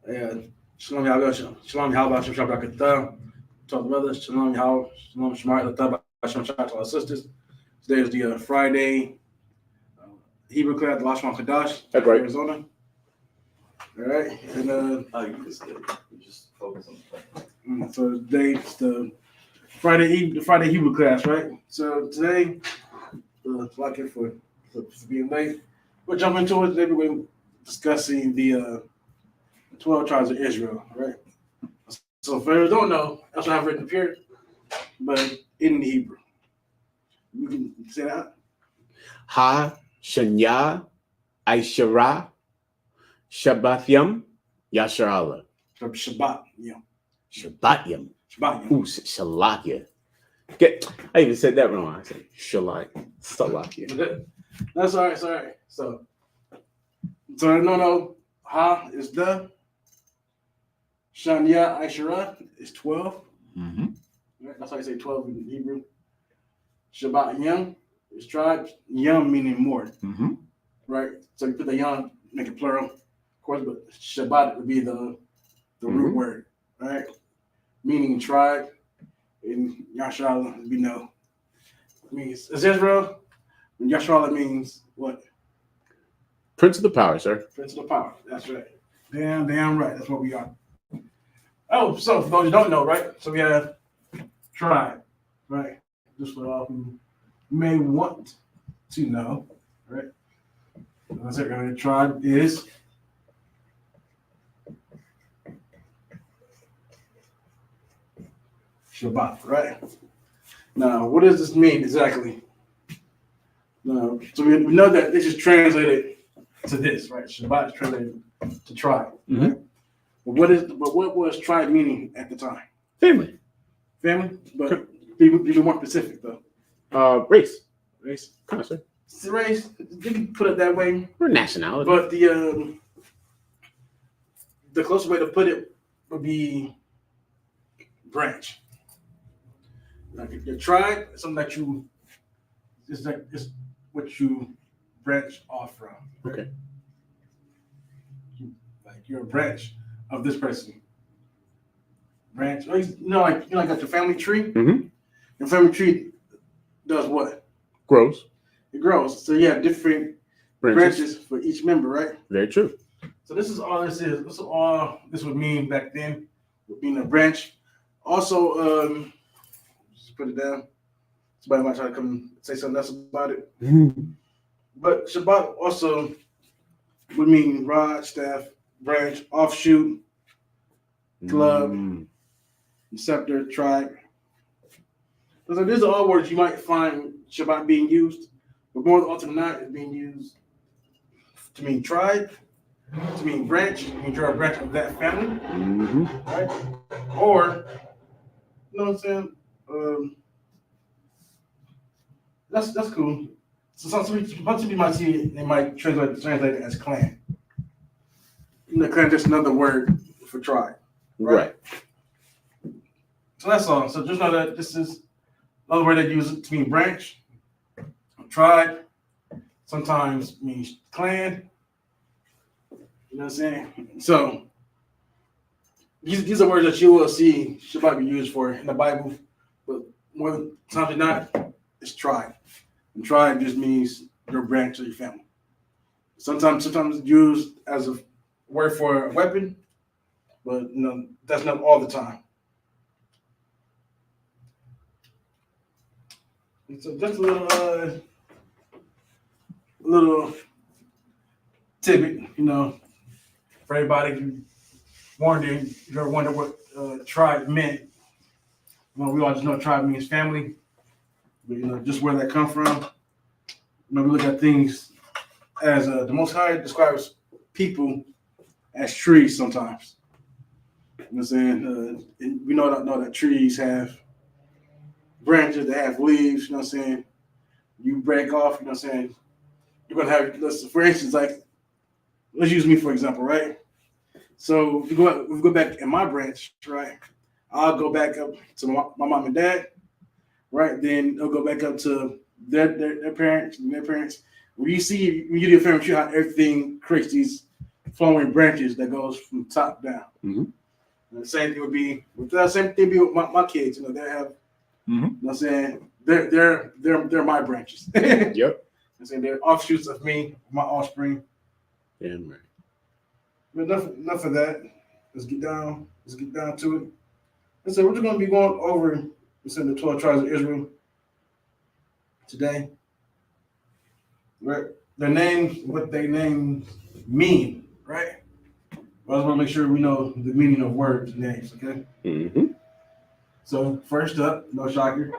Shalom Yahweh, Shalom Yahweh, Shalom Shabbat, to all the brothers, Shalom Yahweh, Shalom Shemar, Latah, Shalom Shabbat to all the sisters. Today is the Friday Hebrew class at Lashawan Qadash, Arizona. All right, and you can skip it. You just focus on the so today it's the Friday Hebrew class, right? So today, like it for being late, we'll jump into it. Today we're discussing the 12 tribes of Israel, right? So for those who don't know, that's what I've written up here, but in Hebrew. You can say that. Ha, Shanya, Aishara, Shabbatyam, Yasharallah. Shabbat, yeah. Shabbatyam. Shabbat. Ooh, Shalakia. I even said that wrong. I said Shalakia. That's all right. Sorry. So no. Ha is the. Shania Aishara is 12. Mm-hmm. Right? That's how you say 12 in Hebrew. Shabbat Yam is tribes. Yam meaning more. Mm-hmm. Right? So you put the Yam, make it plural. Of course, but Shabbat would be the root word. Right? Meaning tribe. And Yasharallah, we know. It means it's Israel. And Yasharallah means what? Prince of the power, sir. Prince of the power. That's right. Damn right. That's what we are. Oh, so for those who don't know, right? So we have tribe, right? Just for all who may want to know, right? Let's say tribe is Shabbat, right? Now, what does this mean exactly? Now, so we know that this is translated to this, right? Shabbat is translated to tribe. Mm-hmm. Right? But what was tribe meaning at the time? Family. But be more specific though. Race. Kind of, sir. It's race. You can put it that way. Or nationality. But the closest way to put it would be branch. Like your tribe, something that it's what you branch off from. Right? Okay. Like you're a branch of this person. Branch, like got your family tree. Mm-hmm. Your family tree does what? Grows. It grows. So you have different branches for each member, right? Very true. So this is all this is. This is all this would mean back then, would being a branch. Also, just put it down. Somebody might try to come say something else about it. But Shabbat also would mean rod, staff, branch, offshoot, club, scepter, tribe. So these are all words you might find Shabbat being used, but more often than not, it's being used to mean tribe, to mean branch, means you're a branch of that family, right? Or, you know what I'm saying? That's cool. So some people might see it, they might translate it as clan. Clan is just another word for tribe. Right. So that's all. So just know that this is another word they use to mean branch, tribe, sometimes means clan. You know what I'm saying? So these are words that you will see Shabbat be used for in the Bible, but more times than not, it's tribe. And tribe just means your branch of your family. Sometimes it's used as a word for a weapon, but that's not all the time. So just a little tidbit, for everybody who you're wondering what tribe meant. We all just know tribe means family, but just where that come from. We look at things as the Most High describes people as trees sometimes. You know what I'm saying? And we know that trees have branches, they have leaves, you know what I'm saying? You break off, you know what I'm saying? You're going to have, for instance, like, let's use me for example, right? So if we go back in my branch, right? I'll go back up to my mom and dad, right? Then they'll go back up to their parents and their parents. When you do a family tree, how everything creates these flowing branches that goes from top down. Mm-hmm. And the same thing would be with my kids. You know, they have. You know what I'm saying? They're my branches. Yep. I'm saying they're offshoots of me, my offspring. Damn right. But enough of that. Let's get down to it. And so we're just gonna be going over the 12 tribes of Israel today. Right? Their names, what they names mean, right? But I just want to make sure we know the meaning of words and names, okay? Mm-hmm. So first up, no shocker.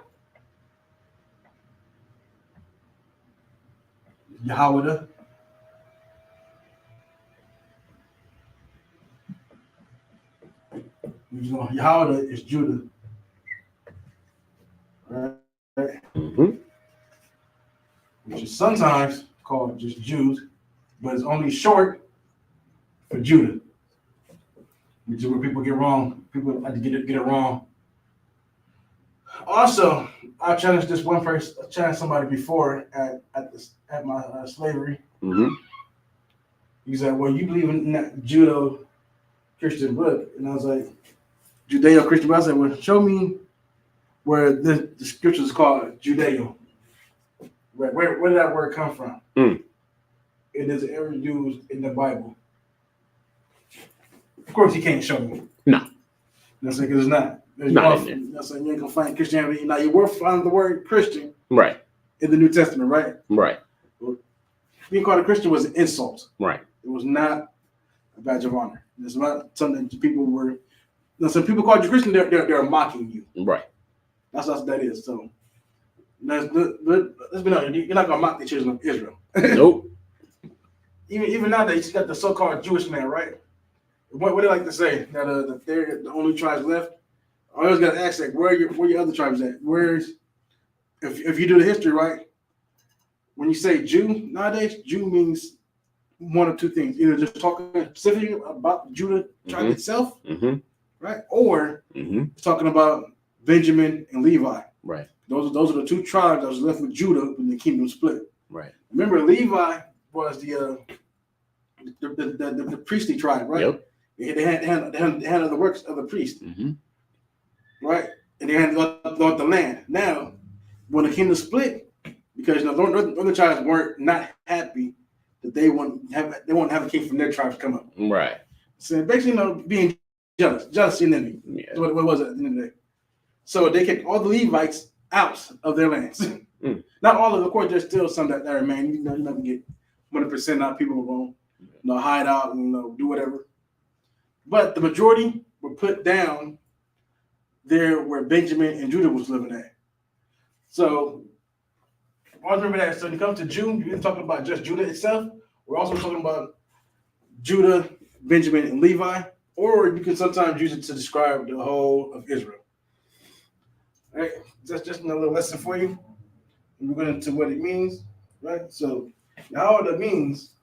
Yahweh. Yahweh is Judah. Right? Mm-hmm. Which is sometimes called just Jews, but it's only short for Judah. Which is where people get wrong. People like to get it wrong. Also, I challenged this one person. I challenged somebody before at my slavery. Mm-hmm. He said, "Well, you believe in that Judeo-Christian book?" And I was like, "Judeo-Christian book." I said, "Well, show me where the scripture is called Judeo. Where did that word come from? Mm. It is ever used in the Bible." Of course, he can't show me. No. That's because it's not. There's Not no, in there. that's like you ain't gonna find Christianity. Now you will find the word Christian Right. in the New Testament, right? Right. Being called a Christian was an insult. Right. It was not a badge of honor. It's not something that people were. Some people called you Christian. They're mocking you. Right. That's what that is. So let's be honest. You're not gonna mock the children of Israel. Nope. Even nowadays, you got the so-called Jewish man, right? What they like to say that they're the only tribes left. I always got to ask like, where your other tribes at? Where's if you do the history right? When you say Jew nowadays, Jew means one of two things: either just talking specifically about Judah tribe itself, right, or talking about Benjamin and Levi. Right. Those are the two tribes that was left with Judah when the kingdom split. Right. Remember, Levi was the priestly tribe, right? Yep. They had the works of the priest, right? And they had the land. Now, when the kingdom split, because the northern tribes were not happy that they won't have a king from their tribes come up. Right. So basically, being jealousy and envy. Yeah. What was it at the end of the day? So they kicked all the Levites out of their lands. Not all of them. Of course, there's still some that remain. You're not gonna get 100% out. People will hide out and do whatever. But the majority were put down there where Benjamin and Judah was living at. So always remember that. So when it comes to Jude, you're talking about just Judah itself. We're also talking about Judah, Benjamin, and Levi. Or you can sometimes use it to describe the whole of Israel. All right, that's just another little lesson for you. And we're going into what it means, right? So Yahweh means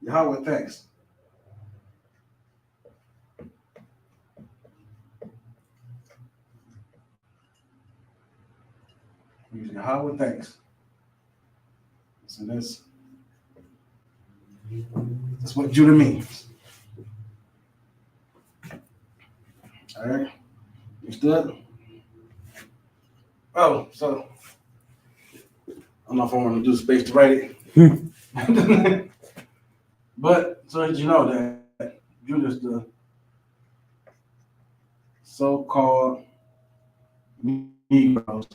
Yahweh thanks. Yahweh thanks. So that's what Judah means. All right. Understood? Oh, so I'm not going to do space to write it. But so did you know that Judah's the so-called Negroes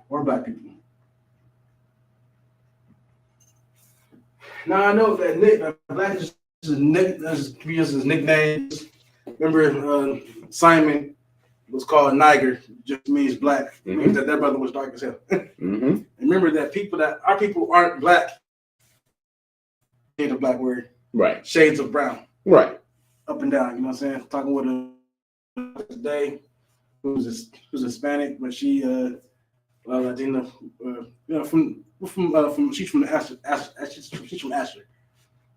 or black people. Now I know that black is his nicknames. Remember, Simon was called Niger, just means black. It means that their brother was dark as hell. And remember that our people aren't black. Shades of black word. Right. Shades of brown. Right. Up and down. You know what I'm saying? Talking with a today who's Hispanic, but she Latina, from she's from she's from Asher.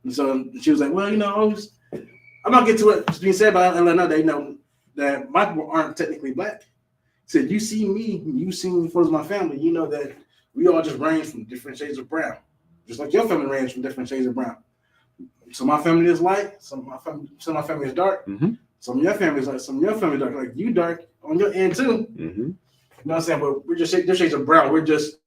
And so she was like, well, I'm not getting to what's being said, but I let know that that my people aren't technically black. said, you see me, you see me as my family, you know that we all just range from different shades of brown. Just like your family range from different shades of brown. So my family is light, some of my family is dark. Mm-hmm. Some of your family is light, some of your family is dark. Like you dark on your end too. Mm-hmm. You know what I'm saying? But we're just different shades of brown. We're just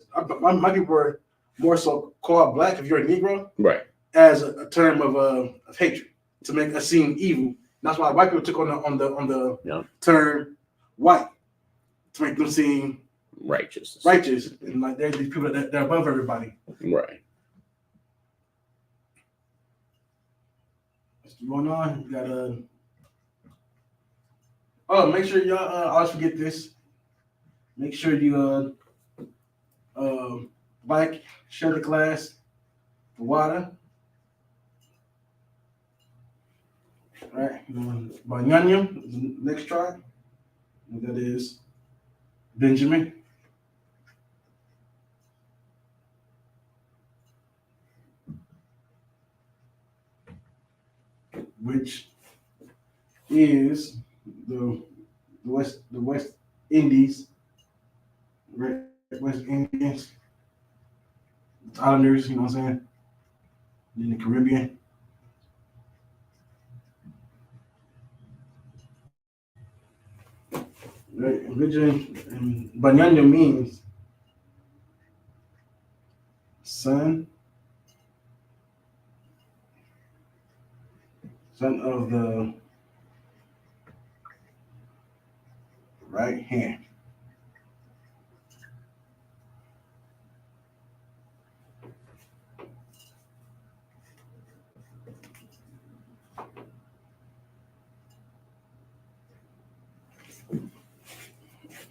my people are more so called black if you're a Negro, Right. as a term of hatred to make us seem evil. That's why white people took on the term white to make them seem righteous, and like they're these people that they're above everybody. Right. What's going on? You got oh, make sure y'all I always forget this. Make sure you like, share the class, the water. All right, Banyanyam is the next tribe. And that is Benjamin. Which is the West Indies, right? West Indians, Islanders, you know what I'm saying? In the Caribbean. Right, religion, Banyanya means son of the right hand.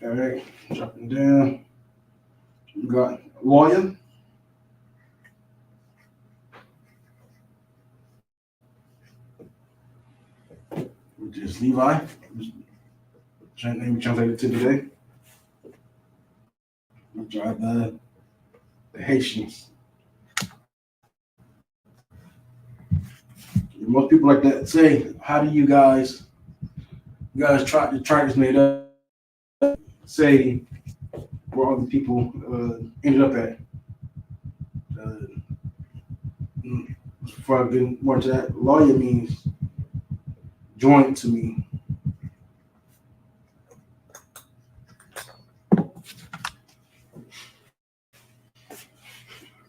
All right, dropping down. We got lawyer. Which is Levi. Name translated to today. Which are the Haitians. Most people like that say, how do you guys try this made up? Say where all the people ended up at. Before I get more into that, lawyer means joint to me.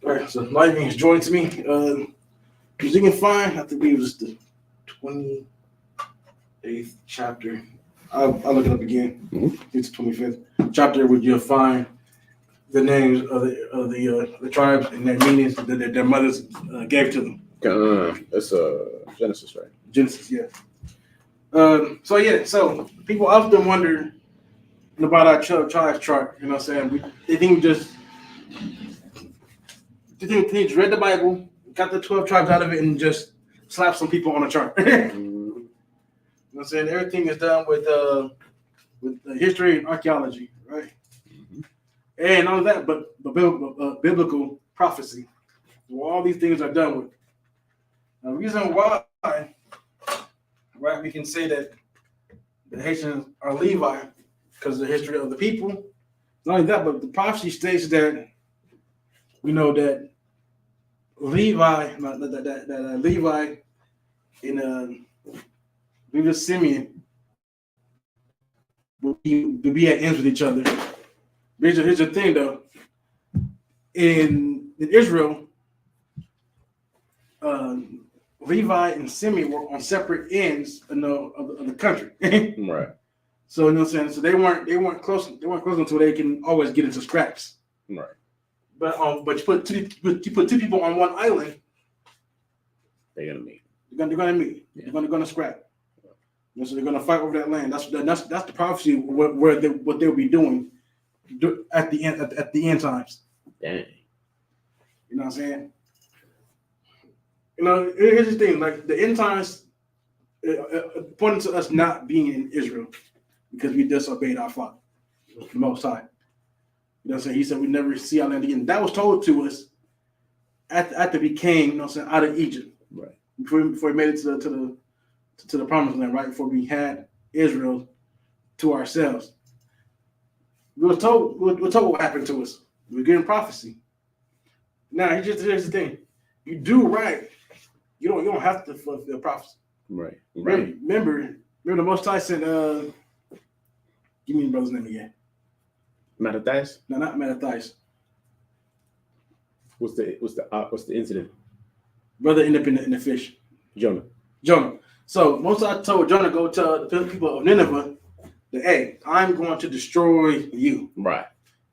All right, so lawyer means joint to me. Because you can find, I believe it was the 28th chapter. I'll look it up again. Mm-hmm. It's the 25th chapter where you'll find the names of the tribes and their meanings that their mothers gave to them. That's Genesis, right? Genesis, yeah. So people often wonder about our tribes chart. You know what I'm saying? They think we just read the Bible, got the 12 tribes out of it, and just slap some people on a chart. You know what I'm saying? Everything is done with history and archaeology, right? Mm-hmm. And all of that, but biblical prophecy. Well, all these things are done with. The reason why, right, we can say that the Haitians are Levi because of the history of the people. Not only that, but the prophecy states that we know that Levi, that Levi in Levi Simeon will be at ends with each other. Here's the thing though. In Israel, Levi and Simeon were on separate ends of the country. Right. So you know what I'm saying? So they weren't close until they can always get into scraps. Right. But you put two people on one island, They're gonna meet. They're gonna meet. Yeah. They're gonna scrap. So they're gonna fight over that land. That's the prophecy what they'll be doing at the end times. Dang. You know what I'm saying? You know, here's the thing: like the end times, pointing to us not being in Israel because we disobeyed our Father, the Most High. You know what I'm saying? He said we never see our land again. That was told to us after we came, you know what I'm saying, out of Egypt. Right. Before we made it to the promised land, right? Before we had Israel to ourselves. We were told what happened to us. We were getting prophecy. Now here's the thing. You do right, you don't have to fulfill prophecy. Right. Remember the Most High said, give me the brother's name again. Mattathias? No, not Mattathias. What's the incident? Brother ended up in the fish. Jonah. So Most High told Jonah, go tell the people of Nineveh that, hey, I'm going to destroy you. Right.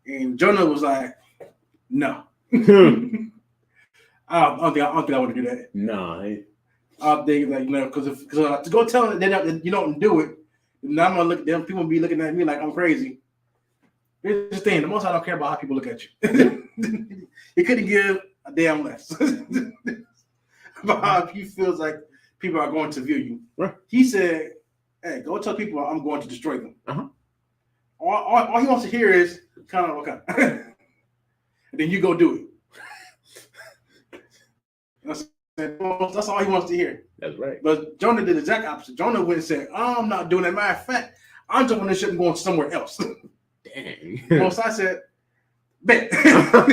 And Jonah was like, no. I don't think I want to do that. Nah. I think because to go tell them that you don't do it, now I'm gonna look at them. People be looking at me like I'm crazy. Here's the thing: the most I don't care about how people look at you. He couldn't give a damn less about how he feels like people are going to view you. Right. He said, "Hey, go tell people I'm going to destroy them." Uh-huh. All he wants to hear is kind of okay, and then you go do it. That's all he wants to hear. That's right. But Jonah did the exact opposite. Jonah went and said, I'm not doing that. Matter of fact, I'm jumping this ship and going somewhere else. Dang. Most I said, bet. Let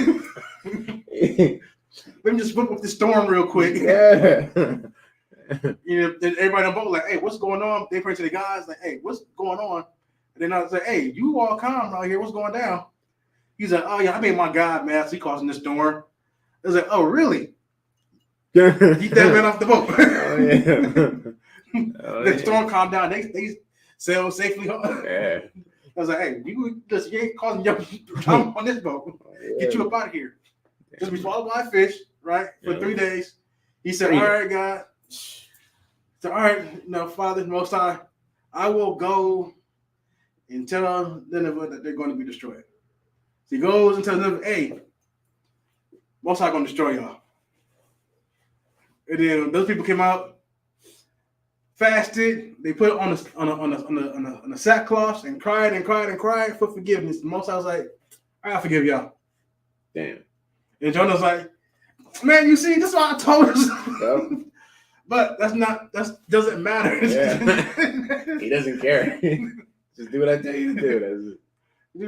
me just whip up the storm real quick. Yeah. Then everybody on the boat like, hey, what's going on? They pray to the guys like, hey, what's going on? And then I was like, hey, you all calm out here. What's going down? He's like, oh yeah, I made my God mad. So he causing this storm. I was like, oh really? Get that man off the boat. The storm calmed down. They sailed safely home. Yeah. I was like, hey, you ain't causing your I'm on this boat. Get you up out of here. Just be swallowed by a fish, right? For 3 days. He said, all right, God. So, all right, Father, Most High, I will go and tell Nineveh that they're going to be destroyed. So he goes and tells them, hey, Most High going to destroy y'all. And then those people came out, fasted. They put it on the sackcloth and cried for forgiveness. The Most I was like, I forgive y'all. Damn. And Jonah's like, man, you see, this is what I told us. Yep. But that doesn't matter. Yeah. He doesn't care. Just do what I tell you to do.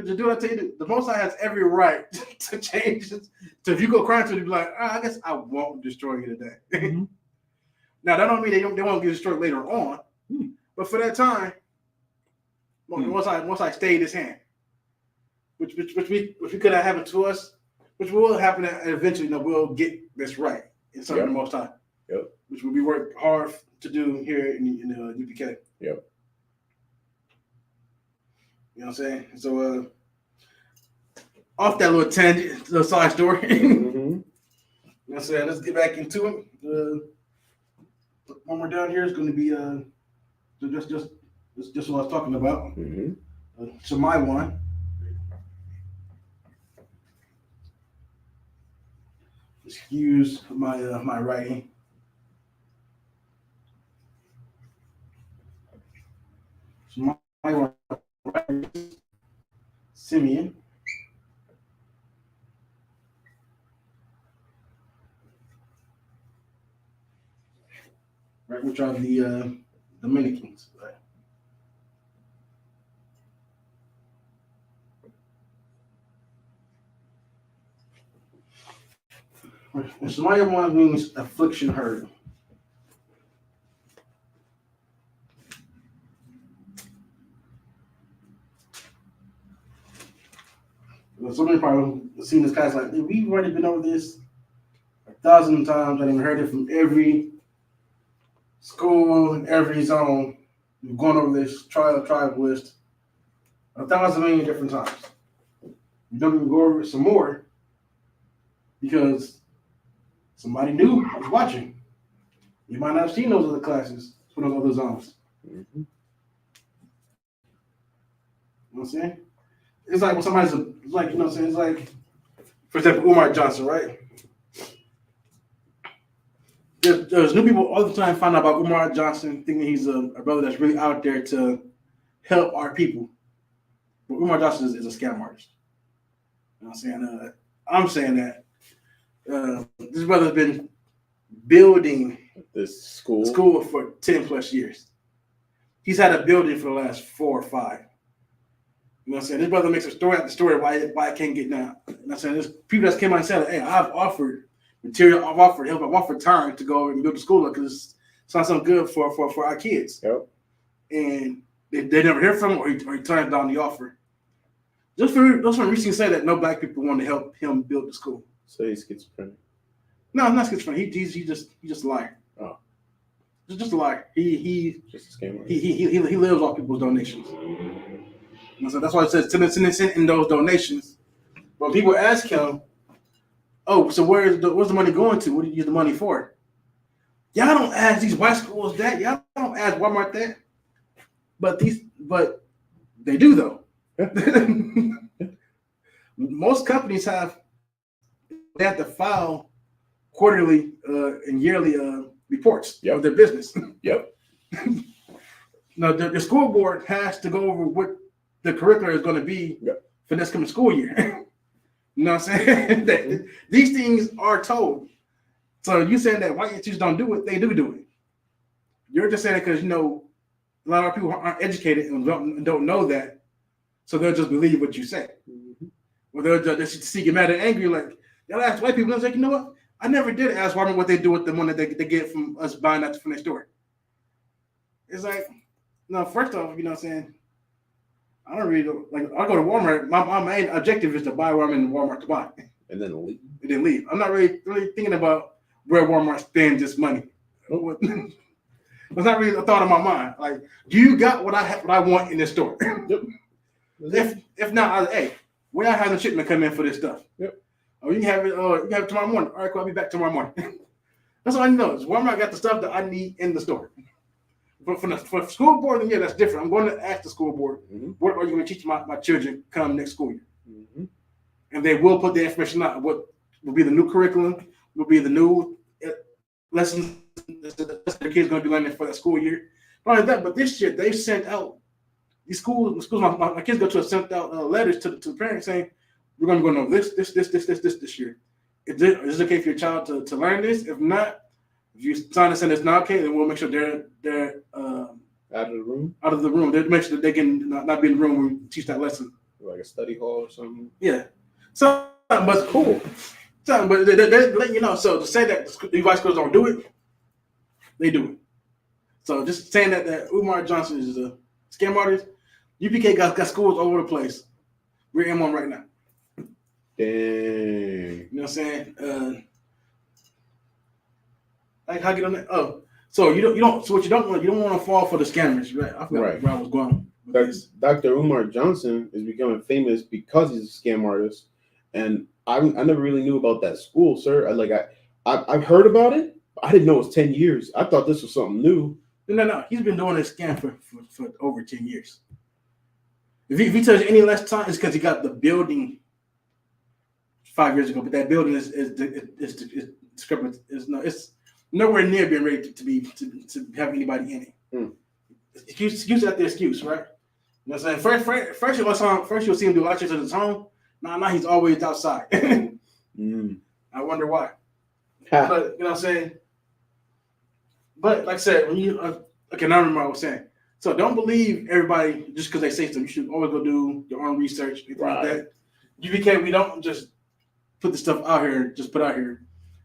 Just do what I tell you to do. The Most High has every right to change it. So if you go crying to him, you'll be like, I guess I won't destroy you today. Mm-hmm. Now that don't mean they won't get destroyed later on. But for that time, once I stayed his hand, which we could have happened to us, which will happen eventually. We'll get this right in some of the Most High. Yep. Which we work hard to do here in UPK. Yep. You know what I'm saying? So off that little tangent, little side story. Mm-hmm. You know what I'm saying? Let's get back into it. One more down here is going to be just what I was talking about. Mm-hmm. Shemai 1. Excuse my my writing. Shemai 1. Simeon. Right, which are the Dominicans, right? And Shemaiah 1 means affliction heard. So many probably seen this guy's like, we've already been over this 1,000 times. I even heard it from every school, every zone. We've gone over this tribe list 1,000 million different times. We don't even go over it some more because somebody new was watching. You might not have seen those other classes for those other zones. Mm-hmm. You know what I'm saying? It's like when somebody's like, you know what I'm saying? It's like, for example, Umar Johnson, right? There's new people all the time find out about Umar Johnson, thinking he's a brother that's really out there to help our people. But Umar Johnson is a scam artist. You know what I'm saying? I'm saying that this brother's been building this school for 10 plus years. He's had a building for the last 4 or 5. You know what I'm saying? This brother makes a story after story why I can't get down. You know what I'm saying? There's people that came out and said, hey, I've offered material, I've offered help, I've offered time to go and build the school because it's not something good for our kids. Yep. And they never hear from him or he turns down the offer. Just for recently say that no black people want to help him build the school. So he's schizophrenic. No, I'm not schizophrenic. He just a liar. Oh. Just a liar. He Just a scammer. he lives off people's donations. And so that's why it says send in those donations. When people ask him, oh, so where's the money going to? What do you use the money for? Y'all don't ask these white schools that. Y'all don't ask Walmart that. But they do though. Most companies have to file quarterly and yearly reports of their business. Yep. Now the school board has to go over what the curriculum is going to be for this coming school year. You know what I'm saying? These things are told. So you saying that white institutions don't do it, they do it. You're just saying it because, you know, a lot of people aren't educated and don't know that. So they'll just believe what you say. Mm-hmm. Or they'll just get mad and angry. Like, they'll ask white people, and like, you know what? I never did ask Walmart what they do with the money that they get from us buying that from their store. It's like, no, first off, you know what I'm saying? I don't really like. I go to Walmart. My main objective is to buy what I'm in Walmart to buy, and then leave. And then leave. I'm not really thinking about where Walmart spends this money. It's not really a thought in my mind. Like, do you got what I want in this store? Yep. If not, hey, where I have the shipment come in for this stuff? Yep. Oh, you can have it. You can have it tomorrow morning. All right, cool. I'll be back tomorrow morning. That's all I know. Is Walmart got the stuff that I need in the store. But for school board, then yeah, that's different. I'm going to ask the school board, what are you going to teach my children come next school year? Mm-hmm. And they will put the information out. What will be the new curriculum? Will be the new lessons that the kids going to be learning for that school year. Not only that, but this year they sent out these schools. My kids go to sent out letters to the parents saying, we're going to go know this year. Is this okay for your child to learn this? If not, if you sign us and it's not okay, then we'll make sure they're out of the room. Out of the room. They'll make sure that they can not be in the room when we teach that lesson. Like a study hall or something. Yeah. So, but it's cool. So, but they're letting you know. So to say that the white schools don't do it, they do it. So just saying that Umar Johnson is a scam artist, UPK got schools all over the place. We're in one right now. Dang. You know what I'm saying? Like how get on that? Oh, so you don't. So what you don't want to fall for the scammers, right? I forgot where I was going. Dr. Umar Johnson is becoming famous because he's a scam artist, and I never really knew about that school, sir. I've heard about it. But I didn't know it was 10 years. I thought this was something new. No. He's been doing this scam for over 10 years. If he tells you any less time, it's because he got the building 5 years ago. But that building is nowhere near being ready to have anybody in it. Excuse after excuse, right? You know what I'm saying? First you'll see him do lectures at his home. Now he's always outside. I wonder why. But you know what I'm saying? But like I said, when you okay, now I remember what I was saying. So don't believe everybody just because they say something. You should always go do your own research. Like that. UVK, we don't just put the stuff out here, just put out here.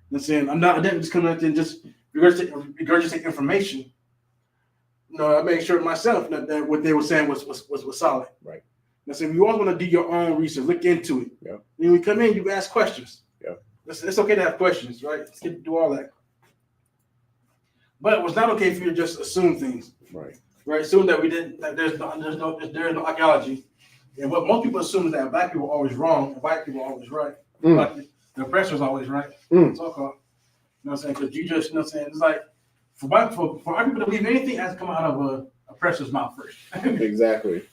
You know what I'm saying? I didn't just come out there and just regurgitate information. I made sure myself that what they were saying was solid. Right. I said you always want to do your own research, look into it. Yeah. When you come in, you ask questions. Yeah. It's okay to have questions, right? It's good to do all that. But it was not okay for you to just assume things. Right. Right. Assume that we didn't. That there's no archaeology, and what most people assume is that black people are always wrong and white people are always right. The oppressor's always right. So called. You know what I'm saying? Because you just, you know what I'm saying? It's like for white people to believe anything has to come out of a oppressor's mouth first. Exactly.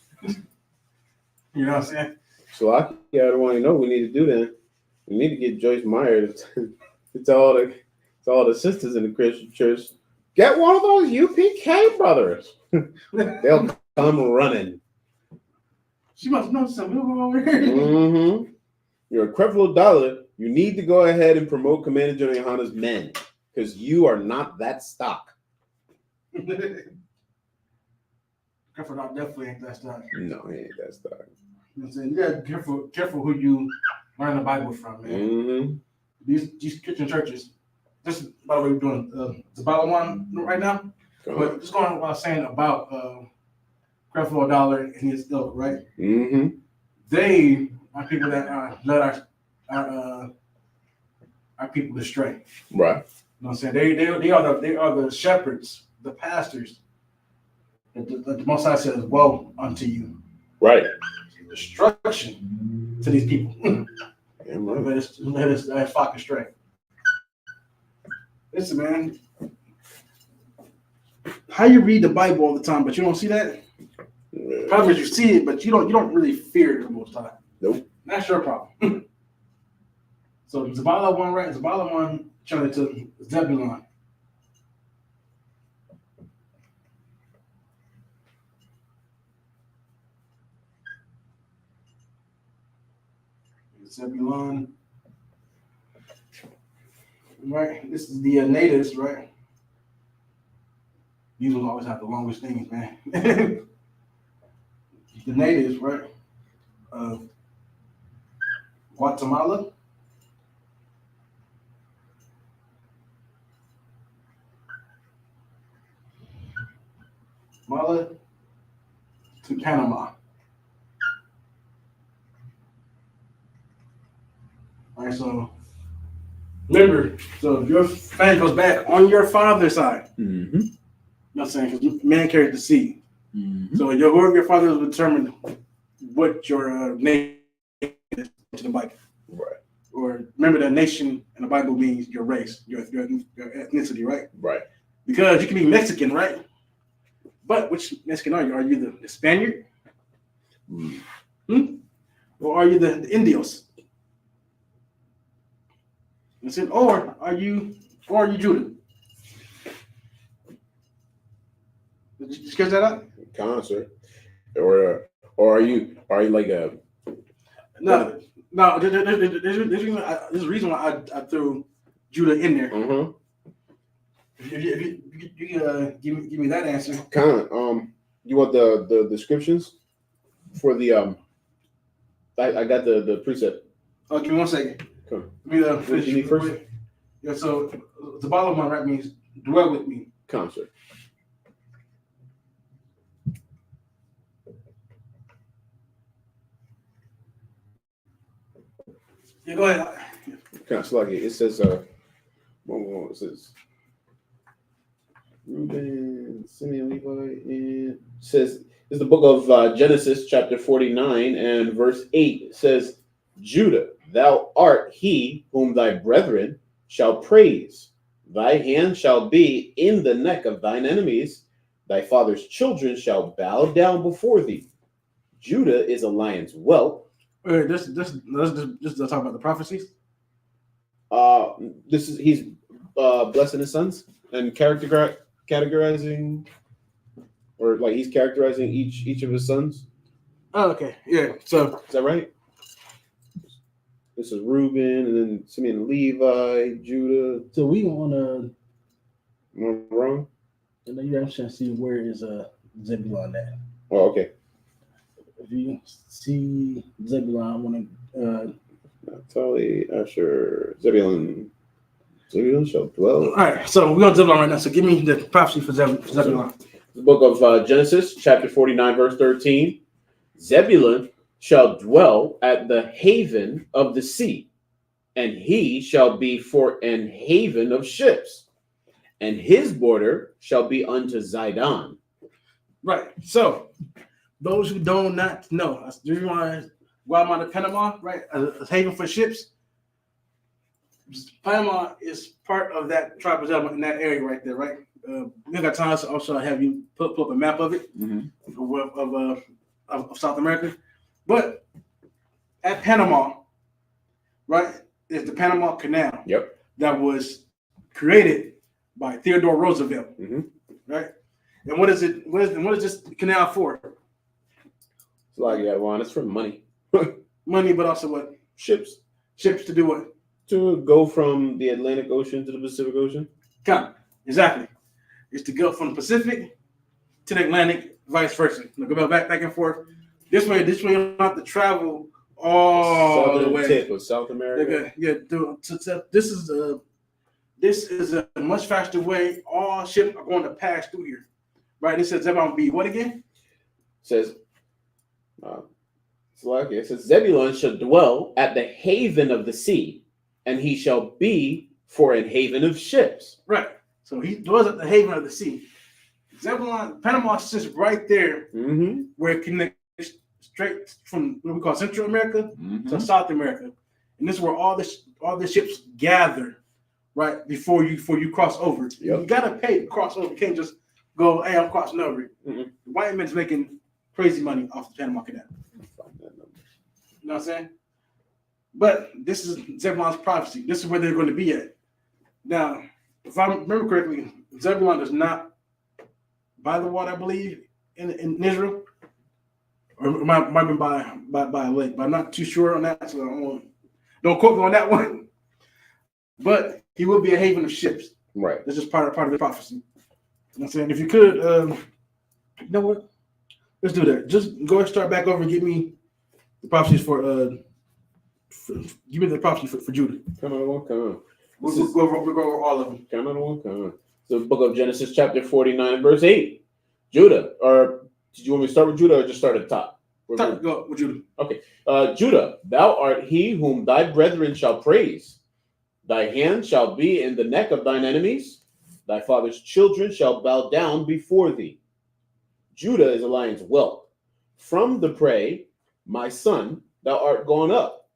You know what I'm saying? So I don't want to know what we need to do then. We need to get Joyce Meyer to tell all the sisters in the Christian church, get one of those UPK brothers. They'll come running. She must know something over here. Mm-hmm. You're a creflo dollar. You need to go ahead and promote Commander General Yohana's men because you are not that stock. Creflo dollar definitely ain't that stock. No, he ain't that stock. You know what I'm saying? You gotta be careful who you learn the Bible from, man. Mm-hmm. These Christian churches. This, by the way, we're doing the Bible one right now. But just going on what I was saying about Creflo Dollar and his ilk, right? Mm-hmm. They are people that led our people astray. Right. You know what I'm saying? They are the shepherds, the pastors. That the Most High says, "Woe unto you." Right. Destruction to these people. Yeah, right. Let us flock astray. Listen, man. How you read the Bible all the time, but you don't see that? Yeah. Probably you see it, but you don't really fear it most of the time. Nope. That's your problem. So Zabala one, right? Zabala one turned to Zebulon. Zebulon. Right? This is the natives, right? These will always have the longest names, man. The natives, right? Guatemala. Guatemala to Panama. All right, so remember, so if your family goes back on your father's side, Mm-hmm. you know what I'm saying? Because man carried the seed. Mm-hmm. So whoever your father will determine what your name is to the Bible. Right. Or remember that nation in the Bible means your race, your ethnicity, right? Right. Because you can be Mexican, right? But which Mexican are you? Are you the Spaniard? Or are you the Indios? That's it. Or are you Judah? Did you catch that up? Concert. Or are you like a No. There's a reason why I threw Judah in there. uh-huh. If you give me that answer. You want the descriptions for the I got the precept. Oh, give me 1 second. Come. Let me finish. You need first? Yeah, so the bottom one, right, means dwell with me. Concert. Yeah, go ahead. Kind of sluggy. It says it says Reuben, Simeon, Levi, and it says it's the book of Genesis, chapter 49, and verse 8. It says, Judah, thou art he whom thy brethren shall praise. Thy hand shall be in the neck of thine enemies. Thy father's children shall bow down before thee. Judah is a lion's whelp. Wait, this talk about the prophecies. He's blessing his sons and categorizing, or like he's characterizing each of his sons. Oh, okay, yeah. So Is that right? This is Reuben, and then Simeon, Levi, Judah. so we wanna. Am I wrong? And then you're trying to see where is Zebulon at. Oh, okay. If you see Zebulon, I want to. Naphtali, Asher, Zebulun. Zebulun shall dwell. All right, so we're on Zebulon right now. So give me the prophecy for Zebulon. The book of Genesis, chapter 49, verse 13. Zebulun shall dwell at the haven of the sea, and he shall be for an haven of ships, and his border shall be unto Zidon. Right. So those who do not know, that's the reason why Guatemala, Panama, right, a haven for ships. Panama is part of that tribe of Zebulon in that area right there, right? We got time to also have you put up a map of it of South America, but at Panama, right, is the Panama Canal. Yep. That was created by Theodore Roosevelt, right? And what is it? What is this canal for? It's like it's for money. Money, but also what? Ships. Ships to do what? To go from the Atlantic Ocean to the Pacific Ocean. Exactly. It's to go from the Pacific to the Atlantic, vice versa. Go back and forth This way you don't have to travel all the Southern way. tip of South America. Okay, yeah, this is a much faster way. All ships are going to pass through here, right? It says Zebulon be what again? Says, it says Zebulun shall dwell at the haven of the sea, and he shall be for an haven of ships. Right. So he dwells at the haven of the sea. Zebulon, Panama sits right there, where it connects straight from what we call Central America to South America, and this is where all the ships gather, right before you cross over. Yep. You gotta pay to cross over. You can't just go, hey, I'm crossing over. The white man's making crazy money off the Panama Canal. You know what I'm saying? But this is Zebulon's prophecy. This is where they're going to be at. Now, if I remember correctly, Zebulon does not buy the water, I believe, in Israel. Or it might have been by a lake, but I'm not too sure on that, so don't quote me on that one. But he will be a haven of ships. Right. That's just part of the prophecy. You know what I'm saying? If you could, you know what? Let's do that. Just go and start back over and give me the prophecies for give me the prophecy for Judah. Come on. We'll go over all of them. Come on. So the book of Genesis chapter 49, verse 8. Judah, or did you want me to start with Judah or just start at the top? Go with Judah. Okay. Judah, thou art he whom thy brethren shall praise. Thy hand shall be in the neck of thine enemies. Thy father's children shall bow down before thee. Judah is a lion's whelp. From the prey, my son, thou art gone up.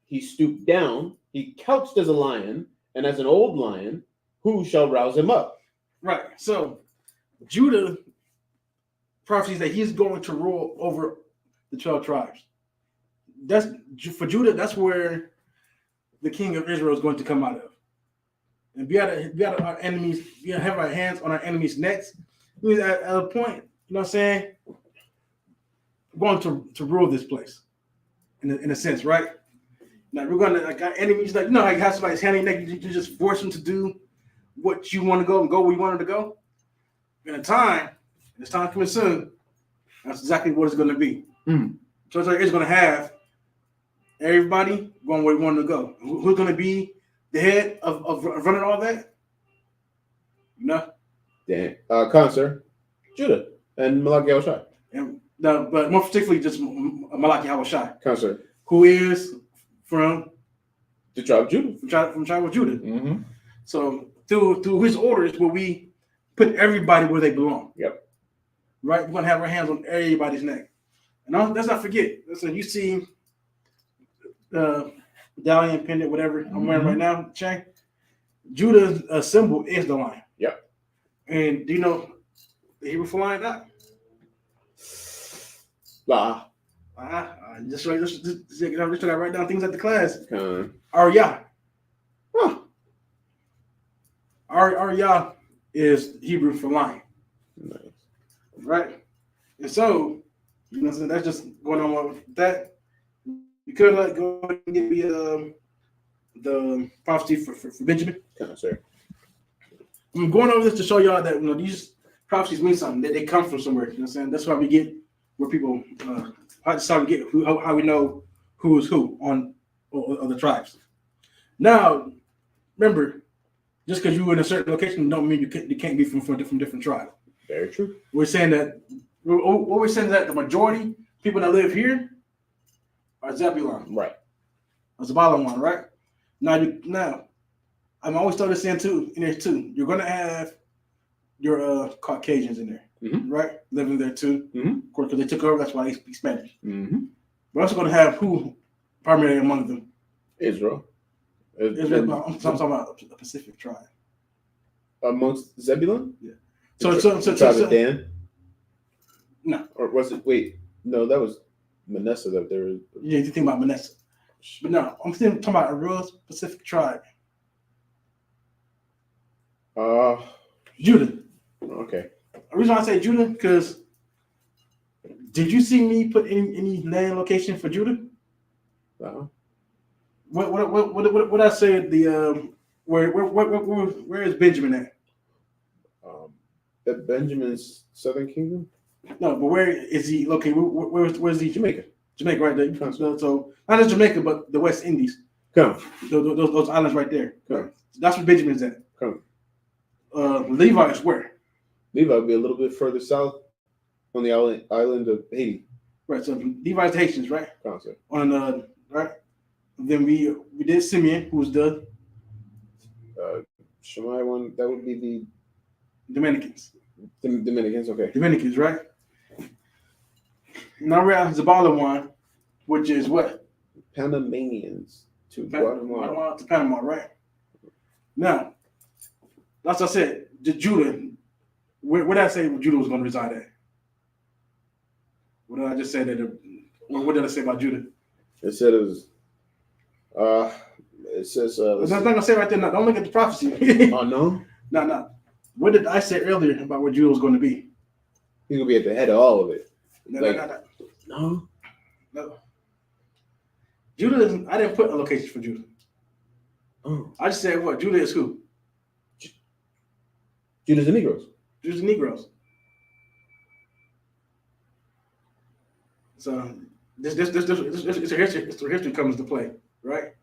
He stooped down, he couched as a lion, and as an old lion, who shall rouse him up? Right. So, Judah prophecies that he's going to rule over the 12 tribes. That's for Judah. That's where the king of Israel is going to come out of, and be out our enemies. Have our hands on our enemies' necks. At a point, you know what I'm saying? We're going to rule this place, in a sense, right? Now we're going to our enemies, like like have somebody's hand in your neck. You just force them to do what you want to go and go where you want them to go. In a time, this time coming soon. That's exactly what it's going to be. So it's going to have everybody going where we want to go. Who's going to be the head of running all that? No. Damn. Concert, Judah, and Malachi Hawashai. But more particularly just Malachi Hawashai. Concert. Who is from the tribe of Judah. From tribe of Judah. So through his orders will we put everybody where they belong. Yep. Right? We're going to have our hands on everybody's neck. And let's not forget, listen, you see medallion, pendant, whatever I'm wearing right now, chain. Judah's symbol is the lion. Yep. And do you know the Hebrew for lion? Just write down things at the class. Aryah. Aryah is Hebrew for lion. Nice. Right? And so, so that's just going on with that. You could go and give me the prophecy for Benjamin. Sir. I'm going over this to show y'all that these prophecies mean something. That they come from somewhere. You know what I'm saying? That's why we get where people that's how we get how we know who is who on the tribes. Now, remember, just because you're in a certain location don't mean you can't be from different tribes. Very true. We're saying that the majority people that live here are Zebulon. Right. Or Zebulon one, right? Now, I'm always throwing this in there too. You're gonna have your Caucasians in there, right? Living there too. Of course, because they took over, that's why they speak Spanish. We're also gonna have who primarily among them? Israel. I'm talking about a Pacific tribe. Amongst Zebulun? Yeah. So tribe of Dan? No. Or was it? Wait, no, that was Manasseh that there. Yeah, you think about Manasseh, but no, I'm still talking about a real specific tribe. Judah. Okay. The reason why I say Judah because did you see me put any land location for Judah? What I say the where is Benjamin at? At Benjamin's southern kingdom. No, but where is he located? Where's he? Jamaica. Jamaica, right there. Come. So not just Jamaica, but the West Indies. Come. Those islands right there. Come. That's where Benjamin's at. Come. Levi is where? Levi would be a little bit further south on the island of Haiti. Right. So Levi's the Haitians, right? Concept. On right. Then we did Simeon, who was the Shemai one, that would be the Dominicans. Dominicans, okay. Dominicans, right? Now we're at Zabalawan, which is what? Panamanians to Guatemala. Guatemala to Panama, right? Now, that's what I said. The Judah, where did I say Judah was going to reside at? What did I just say that? What did I say about Judah? It said it was. It says. It's not gonna say right there. No, don't look at the prophecy. Oh no. No. What did I say earlier about where Judah was going to be? He's gonna be at the head of all of it. No. No. Judah isn't. I didn't put a location for Judah. Oh. I just said what? Judah is who? Judah's the Negroes. Judah's the Negroes. So this history comes to play, right?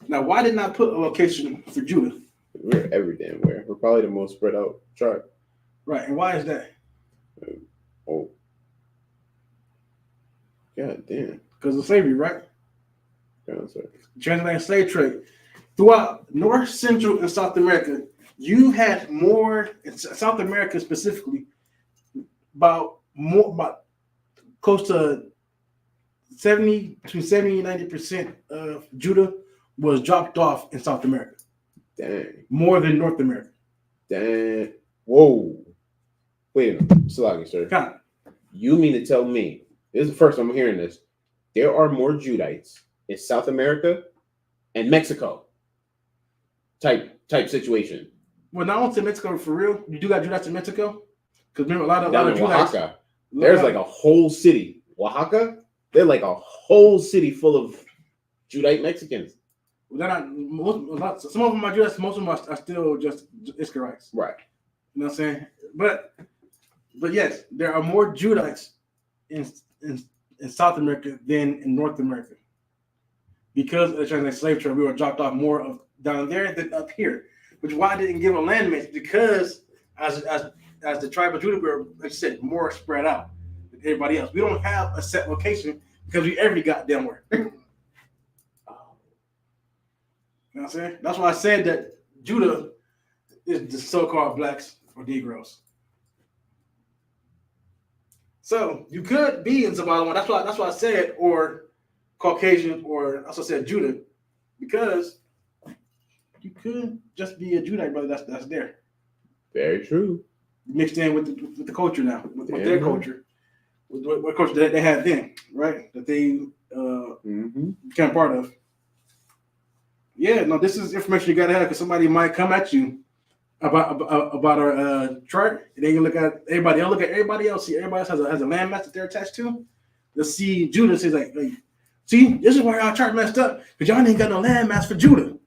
Now, why didn't I put a location for Judah? We're every damn where. We're probably the most spread out tribe. Right, and why is that? Oh. God damn. Because of slavery, right? Concept. Transatlantic slave trade. Throughout North, Central, and South America, you had more, in South America specifically, about close to between 70 and 90% of Judah was dropped off in South America. Dang. More than North America. Dang. Whoa. Wait a minute. Salagi, sir. Kind of. You mean to tell me, this is the first time I'm hearing this, there are more Judites in South America and Mexico type situation. Well, not only in Mexico for real, you do got Judites in Mexico. Because remember, a lot of Down in Judites. Oaxaca, there's like a whole city. Oaxaca, they're like a whole city full of Judite Mexicans. They're not, some of them are Judites, most of them are still just Ishmaelites. Right. You know what I'm saying? But yes, there are more Judites in South America than in North America. Because of the transatlantic slave trade, we were dropped off more of down there than up here. Which is why I didn't give a land mass, because as the tribe of Judah, we're, like I said, more spread out than everybody else. We don't have a set location because we every goddamn where. You know what I'm saying? That's why I said that Judah is the so-called blacks or Negroes. So you could be in Zabalawan. That's why I said, or Caucasian, or that's why I said Judah, because you could just be a Judite brother that's there. Very true. Mixed in with the culture now, with their culture, with what culture that they had then, right? That they became part of. Yeah, no, this is information you gotta have, because somebody might come at you about our chart, and then you look at everybody else. Look at everybody else. See, everybody else has a landmass that they're attached to. They'll see Judah says like, see, this is why our chart messed up, because y'all ain't got no landmass for Judah.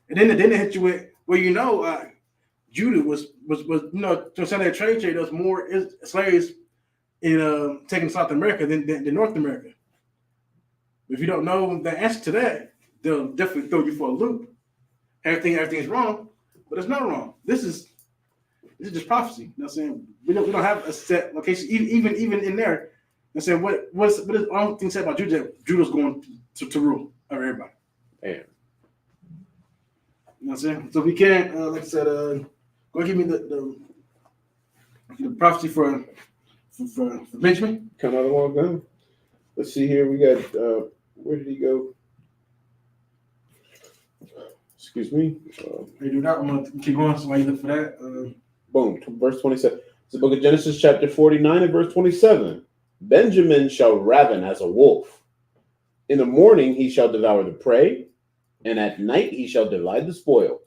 And then they hit you with, well, Judah was to send a trade, there was more slaves in taking South America than North America. If you don't know the answer to that, they'll definitely throw you for a loop. Everything's wrong, but it's not wrong. This is just prophecy. You know what I'm saying? We don't have a set location, even in there. And saying what is I don't think said about Judah. Judah's going to rule over everybody. Damn. You know what I'm saying? So we can, like I said, go give me the prophecy for Benjamin. Come out of one gun. Let's see here. We got, where did he go? Excuse me. Hey, do that. I'm going to keep going so while you look for that. Boom. Verse 27. It's the book of Genesis, chapter 49 and verse 27. Benjamin shall raven as a wolf. In the morning he shall devour the prey, and at night he shall divide the spoil.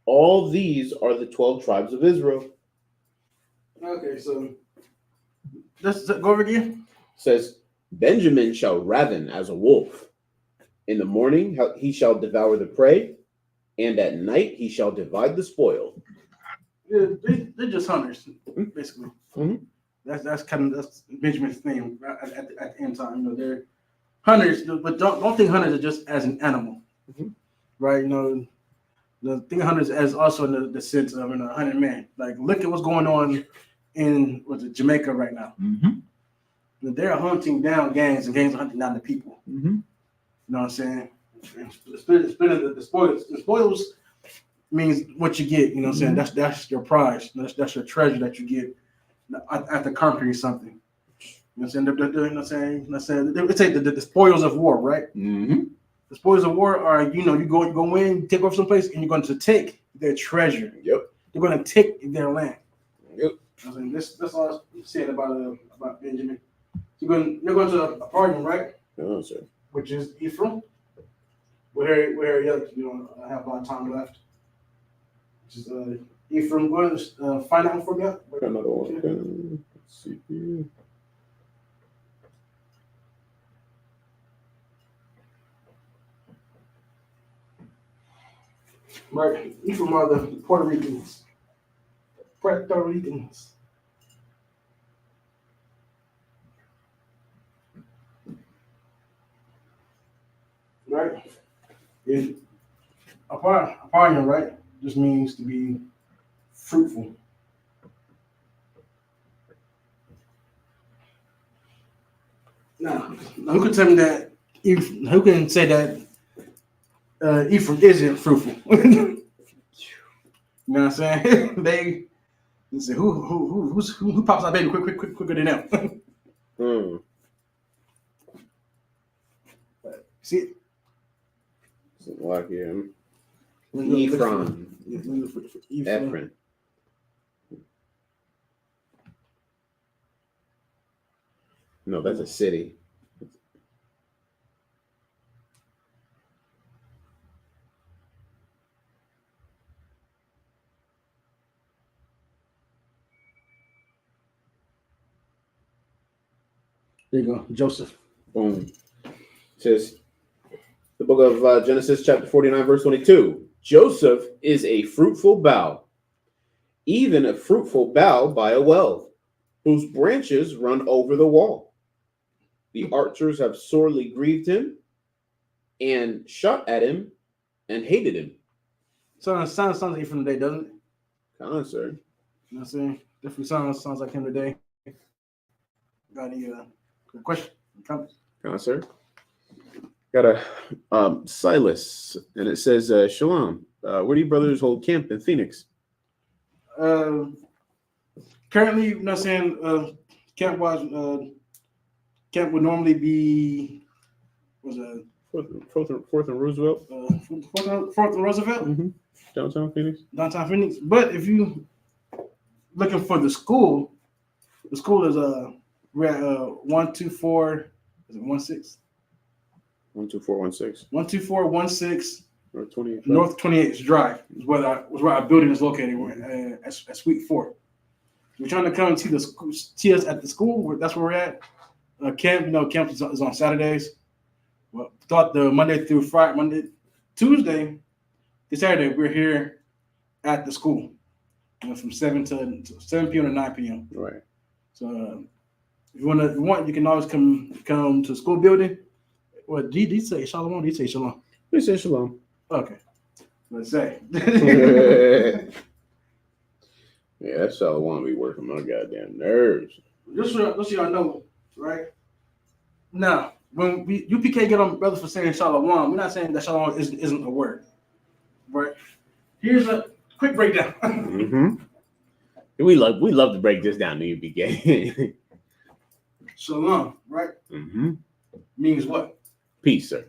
All these are the 12 tribes of Israel. Okay, so let's go over again. It says, Benjamin shall raven as a wolf. In the morning he shall devour the prey, and at night he shall divide the spoil. Yeah, they're just hunters, basically. Mhm. That's that's Benjamin's thing at the end time. They're hunters, but don't think hunters are just as an animal, Mhm. right? The thing of hunters as also in the sense of a hunted man. Like look at what's going on in Jamaica right now. Mm-hmm. They're hunting down gangs and gangs are hunting down the people. Mm-hmm. You know what I'm saying? Splitting the spoils. The spoils means what you get. You know what I'm saying? That's your prize. That's your treasure that you get after conquering something. You know what I'm saying? You know what I'm saying? They say the spoils of war, right? Mm-hmm. The spoils of war are, you go in, you take over someplace, and you're going to take their treasure. Yep. You're going to take their land. Yep. You know what I'm saying? That's all I said about Benjamin. You're going to a party, right? No, sir. Which is Ephraim. Where I have a lot of time left. Which is Ephraim. Go ahead and find out for me. Another one. Let's see here. Right. Ephraim are the Puerto Ricans. Puerto Ricans. Right? And Aparna, right, just means to be fruitful. Now, who can tell me that? Who can say that Ephraim isn't fruitful? You know what I'm saying? They say who pops out baby quicker than them? Hmm. See, So like him. Ephraim. Ephraim. No, that's a city. There you go, Joseph. Boom. It says the book of Genesis, chapter 49, verse 22. Joseph is a fruitful bough, even a fruitful bough by a well, whose branches run over the wall. The archers have sorely grieved him and shot at him and hated him. Sounds like Ephraim today, doesn't it? Come on, sir. You know what I'm saying? Definitely sounds like him today. Got any question? Comments? Come on, sir. Got a Silas, and it says, Shalom. Where do you brothers hold camp in Phoenix? Currently, you know what I'm saying, camp camp would normally be Fourth and Roosevelt, Fourth and Roosevelt, downtown Phoenix. downtown Phoenix. But if you looking for the school is we're at 124. Is it 16? 12416 12416 or 20. North 28th Drive is where our building is located. We're at Suite 4. We're trying to come and see us at the school. That's where we're at. Camp is on Saturdays. Well, thought the Tuesday to Saturday, we're here at the school, from 7 p.m. to 9 p.m. Right. So if you want, you can always come to the school building. Well, did you say shalom? Did you say shalom? We say shalom. Okay. Let's say. Yeah, that's all I want to be working my goddamn nerves. Just so y'all know, right? Now, when UPK get on brothers for saying shalom, we're not saying that shalom isn't a word. Right? Here's a quick breakdown. Mm-hmm. We love to break this down to UPK. Shalom, right? Mm-hmm. Means what? Peace, sir.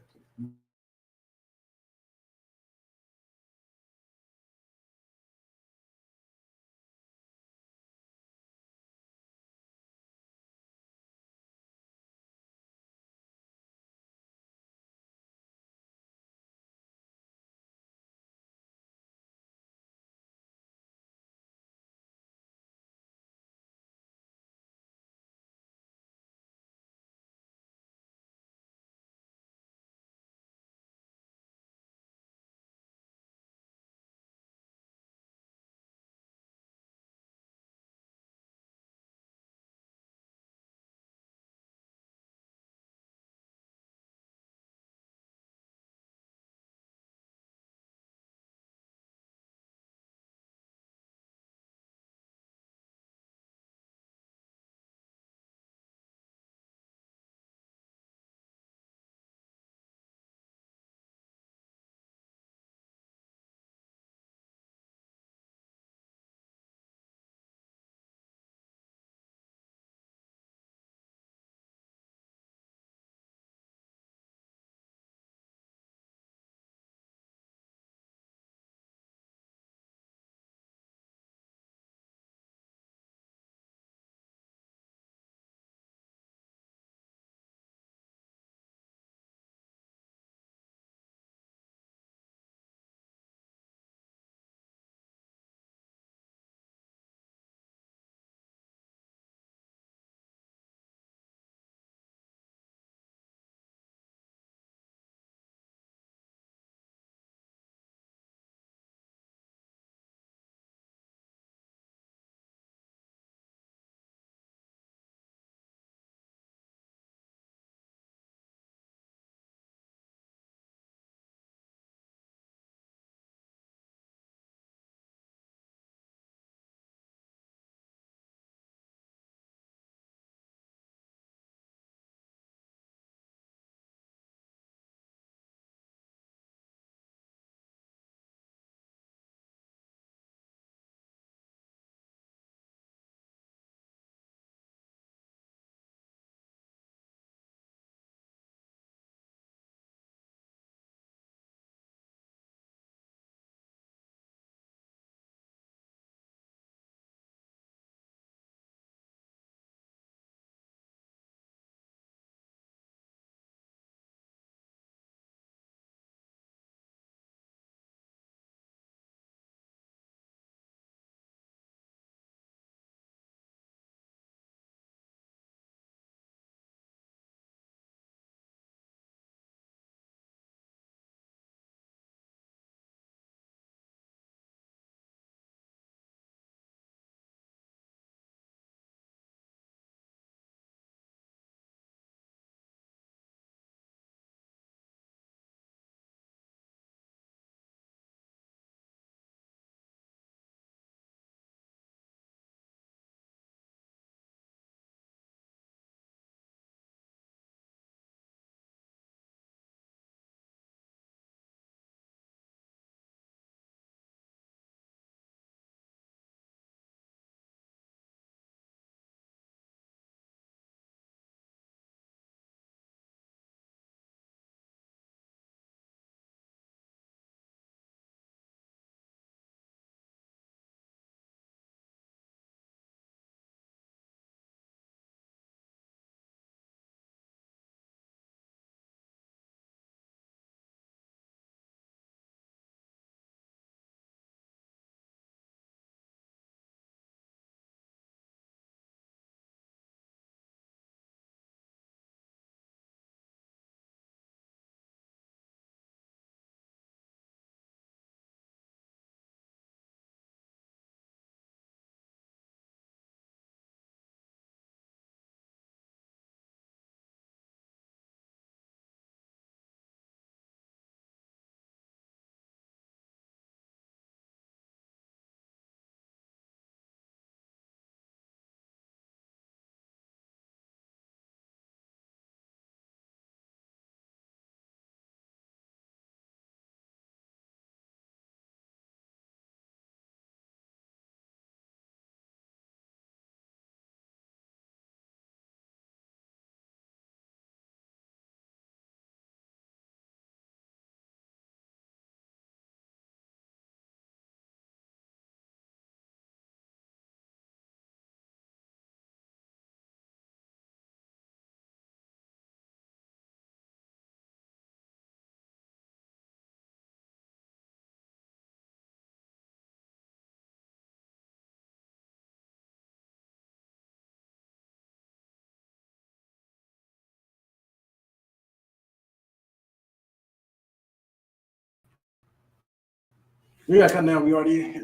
We got cut now. We already.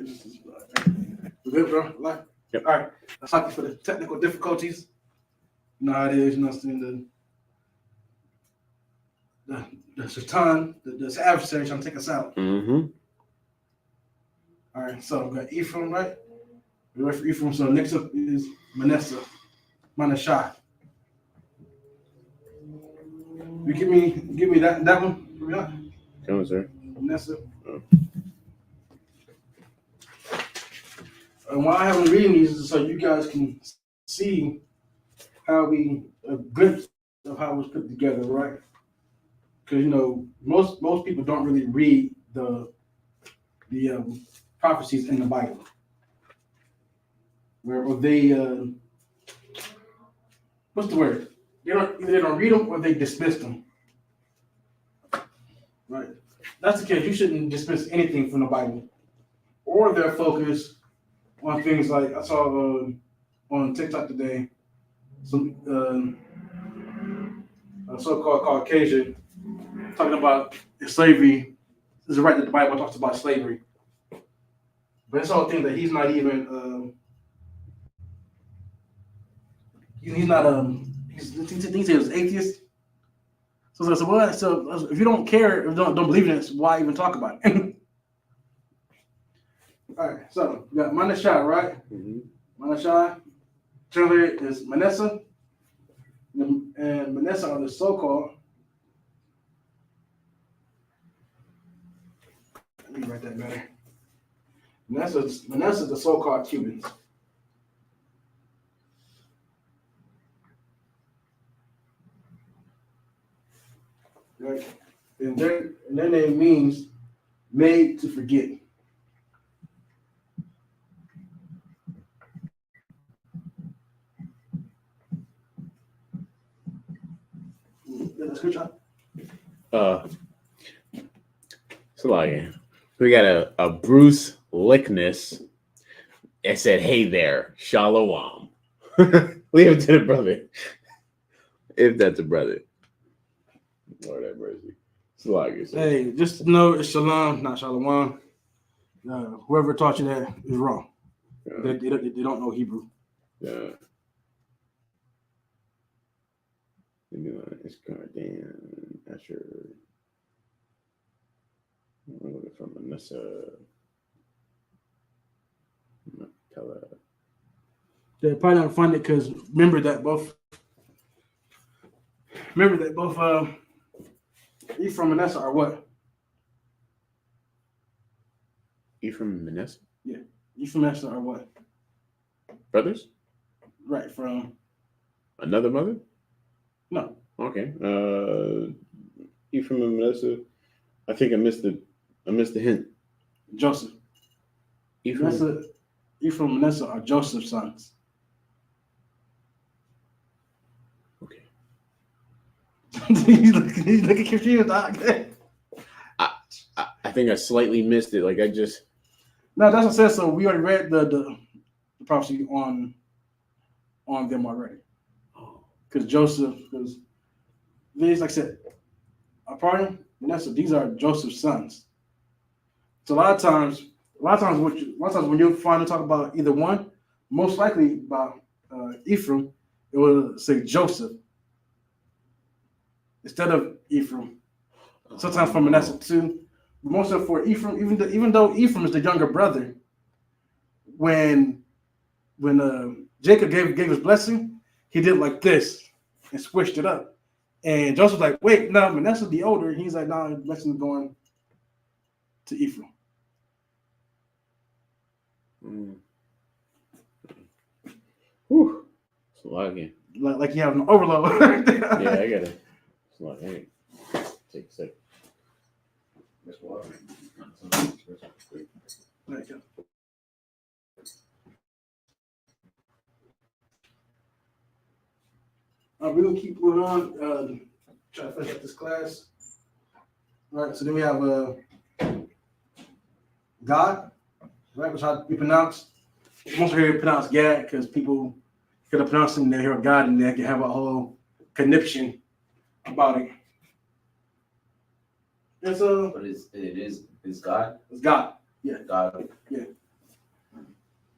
We good, bro? Like, Yep. All right. Let's talk for the technical difficulties. You know how it is. You know what I'm saying? The Satan, the adversary trying to take us out. Mm-hmm. All right. So we got Ephraim, right? We wait for Ephraim. So next up is Manasseh. You give me that one. Yeah. Come on, sir. Manasseh. Oh. And why I haven't reading these is so you guys can see how we a glimpse of how it was put together, right? Because most people don't really read the prophecies in the Bible, or they what's the word? Either they don't read them or they dismiss them, right? That's the case. You shouldn't dismiss anything from the Bible, or their focus on things like I saw on TikTok today, some a so-called Caucasian talking about slavery. Is it right that the Bible talks about slavery? But it's all thing that he's not even. He's not. He said he was atheist. So I said, "Well, so if you don't care, if don't believe in it, why even talk about it?" All right. So we got Manasseh, right? Mm-hmm. Manasseh. Translated is Manasseh, and Manasseh are the so-called. Let me write that better. Manasseh, the so-called Cubans. Right? And their name means made to forget. That's good job. So like we got a Bruce Lickness. It said, "Hey there, Shalom." Leave it to the brother, if that's a brother. Lord have mercy. Sluggish. Hey, just know it's Shalom, not Shalom. Whoever taught you that is wrong. Yeah. They don't know Hebrew. Yeah. It's Guardian, Asher. I'm looking for Manasseh. They probably not find it because remember that both Ephraim and Manasseh are what? Ephraim and Manasseh? Yeah. Ephraim and Manasseh are what? Brothers? Right, from Another mother? no. Okay. Ephraim and Manasseh. I think I missed the hint. Joseph. Ephraim and Manasseh are Joseph's sons. Okay. He's looking confused. I think I slightly missed it. Like I just No, that's what it says. So we already read the prophecy on them already. Because Joseph, because these, like I said, Ephraim, Manasseh, these are Joseph's sons. So a lot of times when you finally talk about either one, most likely about Ephraim, it will say Joseph instead of Ephraim. Sometimes for Manasseh too. But most of for Ephraim, even though Ephraim is the younger brother, when Jacob gave his blessing, he did like this and switched it up. And Joseph was like, wait, no, Manasseh the older. He's like, no, the blessing is going to Ephraim. Whew. It's a lot again. Like you have an overload. Yeah, I got it. It's a lot. Hey, take a sec. That's why. There you go. We're gonna keep moving on. Try to finish up this class. All right, so then we have God, right? Which how we pronounce. Most of you pronounce Gad because people could have pronounced him, they hear God, and they can have a whole conniption about it. It's But it's God. It's God. Yeah. God.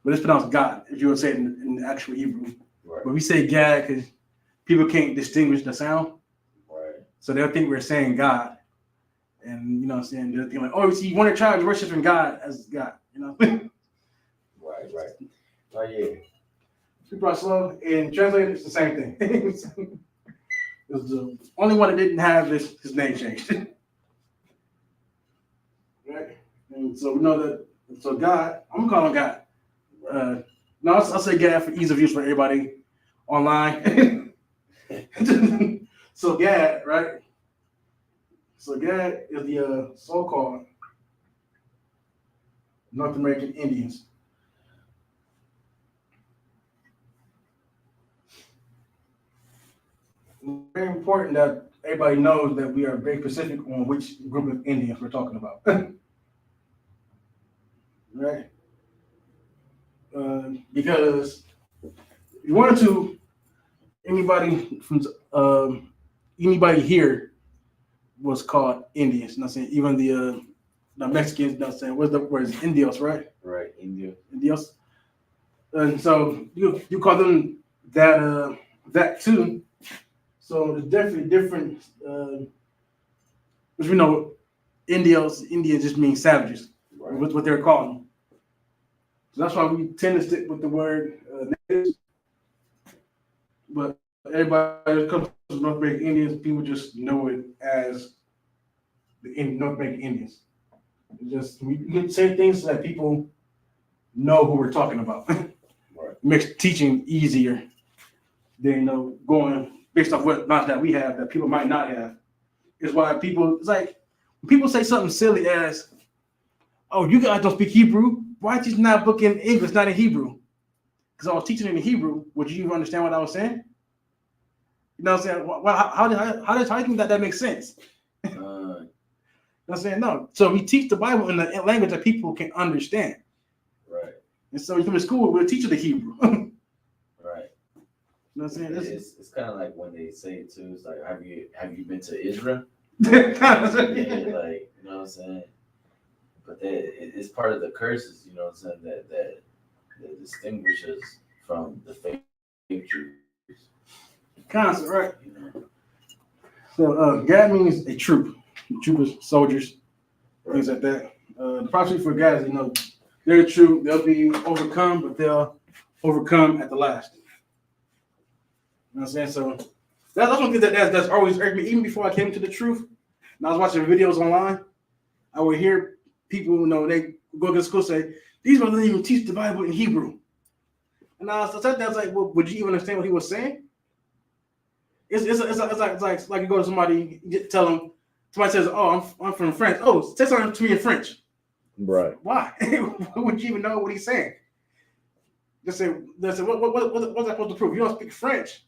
But it's pronounced God, if you would say it in the actual Hebrew. Right. But we say Gad because people can't distinguish the sound. Right. So they'll think we're saying God. And, you know what I'm saying? They'll think like, oh, you see, one of the tribes worshiping God as God, you know? Right. Oh yeah. Super slow. And translated, it's the same thing. It was the only one that didn't have his name changed. Right? And so we know that, so God, I'm going to call him God. No, I'll say Gad for ease of use for everybody online. So Gad, right? So Gad is the so-called North American Indians. Very important that everybody knows that we are very specific on which group of Indians we're talking about. Right? Because if you wanted to, anybody from anybody here was called Indians. You know what I'm saying? Even the Mexicans, you know what I'm saying? Where's the word? Indios, right? Right. India. Indios. And so you call them that too. So there's definitely different, which we know Indios just means savages, Right. with what they're calling them. So that's why we tend to stick with the word natives. But everybody that comes to North American Indians, people just know it as the North American Indians. It's just we can say things so that people know who we're talking about. Right. It makes teaching easier than going based off what knowledge that we have that people might not have. It's why it's like when people say something silly as, "Oh, you guys don't speak Hebrew. Why teach that book in English, not in Hebrew?" Because I was teaching in Hebrew. Would you even understand what I was saying? You know what I'm saying? Well, how do you think that makes sense? You know what I'm saying? No. So we teach the Bible in the language that people can understand. Right. And so you come to school, we'll teach you the Hebrew. Right. You know what I'm saying? It's kind of like when they say it too. It's like, have you been to Israel? It's Yeah, like, you know what I'm saying. But it's part of the curses, you know what I'm saying, that distinguishes from the fake Jews. constant, right? You know? So Gad means a troop. Troopers, soldiers, things like that. The prophecy for Gad is, they're a troop. They'll be overcome, but they'll overcome at the last. You know what I'm saying? So that's one thing that's always irked me. Even before I came to the truth, and I was watching videos online, I would hear people, they go to school say, these brothers didn't even teach the Bible in Hebrew. And I was like, well, would you even understand what he was saying? It's like you go to somebody, you tell them, somebody says, oh, I'm from France. Oh, say something to me in French. Right. Why? Would you even know what he's saying? They say, what's that supposed to prove? You don't speak French.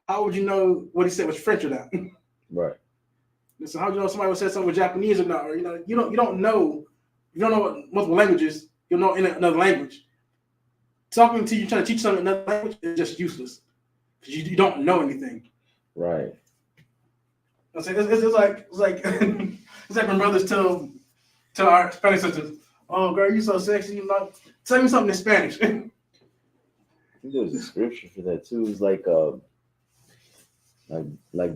How would you know what he said was French or not? Right. So how do you know somebody would say something with Japanese or not? Or you don't know what multiple languages. You know in another language. Talking to you, trying to teach something in another language is just useless because you don't know anything. Right. I say it's like it's like when brothers tell our Spanish sisters, "Oh, girl, you so sexy. Tell me something in Spanish." I think there's a scripture for that too. It's like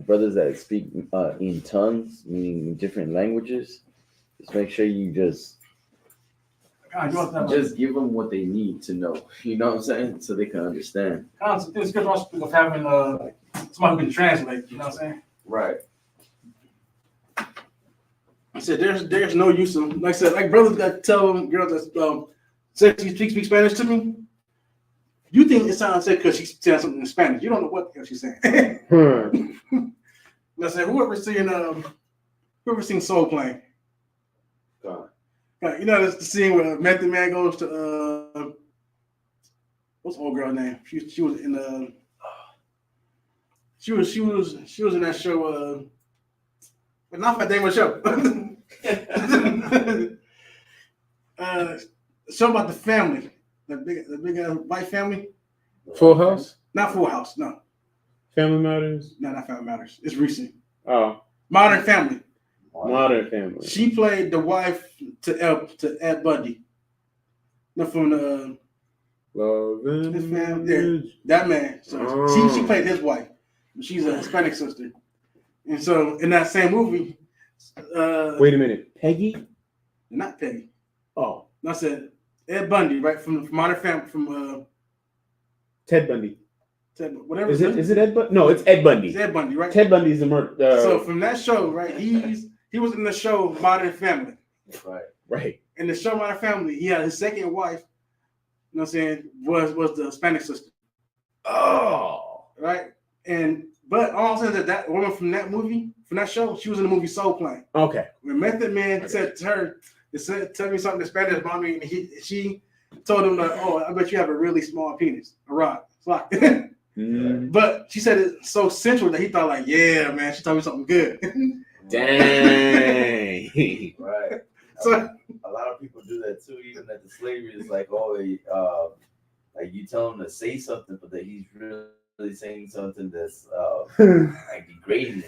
brothers that speak in tongues, meaning in different languages. Just make sure you just give them what they need to know. You know what I'm saying? So they can understand. It's good also speak of having somebody who can translate. You know what I'm saying? Right. I said there's no use of, like I said, like brothers got to tell them girls that say she speak Spanish to me. You think it sounds like because she's saying something in Spanish. You don't know what the hell she's saying. I said whoever's seen Soul Plane. God. That's the scene where Method Man goes to what's the old girl's name? She was in she was in that show but not my name of the show. Show about the family. The big white family. Full House? Not Full House, no. Family Matters? No, not Family Matters. It's recent. Oh. Modern Family. Modern Family. She played the wife to Ed Bundy. No, from the Love and his family, that man. So she played his wife. She's a Hispanic sister, and so in that same movie, Wait a minute, Peggy? not Peggy. Oh, I said Ed Bundy, right from Modern Family, from Ted Bundy. whatever. Is it Ed Bundy? No, it's Ed Bundy. It's Ed Bundy, right? Ted Bundy is the murder. So from that show, right? He was in the show Modern Family. Right. In the show Modern Family, he had his second wife. You know what I'm saying? Was the Hispanic sister. Oh. Right? But all I'm saying is that woman from that movie, from that show, she was in the movie Soul Plane. Okay. When Method Man said to her, tell me something in Spanish about me, and she told him that, oh, I bet you have a really small penis. A rod. It's like, But she said it's so sensual that he thought like, yeah, man, she told me something good. Dang. Right. So a lot of people do that too, even at the slavery. It's like, like you tell him to say something, but that he's really saying something that's like degrading.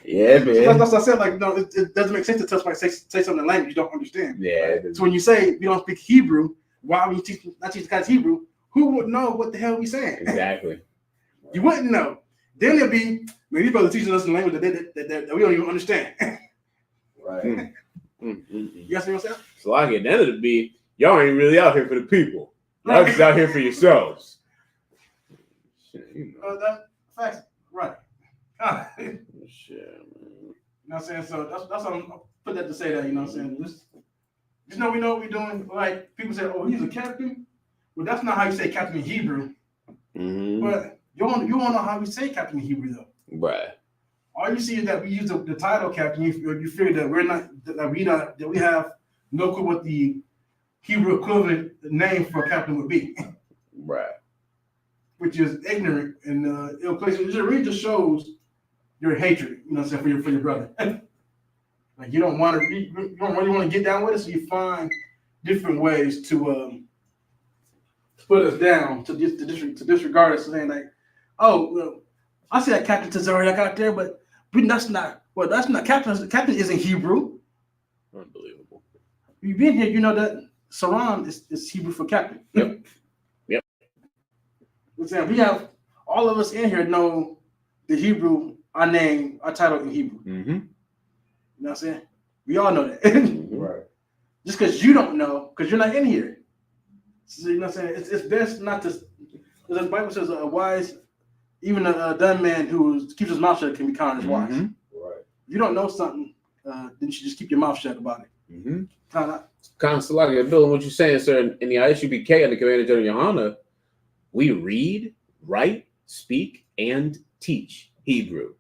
Yeah, man. So that's what I said. Like, no, it doesn't make sense to tell somebody say something in language you don't understand. Yeah. So when you say you don't speak Hebrew, why would you not teach the guys Hebrew? Who would know what the hell we saying? Exactly. You wouldn't know. Then it'd be, man, these brothers teaching us in language that we don't even understand. Right. You see what I'm saying? So like at the end of the be, y'all ain't really out here for the people. Y'all just out here for yourselves. Shit, you know. That's facts. Right. Shit, man. You know what I'm saying? So that's what I'm put that to say that, you know what I'm saying? Just know we know what we're doing. Like people say, oh, he's a captain. Well, that's not how you say captain in Hebrew. Mm-hmm. But you won't know how we say captain in Hebrew though. Right. All you see is that we use the title captain. You figure that we have no clue what the Hebrew equivalent name for a captain would be. Right. Which is ignorant and ill placed. It just shows your hatred, you know what I'm saying, for your brother. Like you don't really want to get down with us, so you find different ways to put us down, to disregard us, saying like, oh, well, I see that Captain Tazariak out there, but that's not Captain. Captain isn't Hebrew. Unbelievable. You've been here, you know that Saran is Hebrew for captain. Yep. We have all of us in here know the Hebrew, our name, our title in Hebrew. Mm-hmm. You know what I'm saying? We all know that. Right. Just because you don't know, because you're not in here. So, you know what I'm saying? It's best not to. Because the Bible says a wise, even a dumb man who keeps his mouth shut can be counted as wise. Mm-hmm. Right. If you don't know something, then you should just keep your mouth shut about it. Mm-hmm. Kind of. Constantly building what you're saying, sir. In the ISUBK and the Commander General Yohana, we read, write, speak, and teach Hebrew.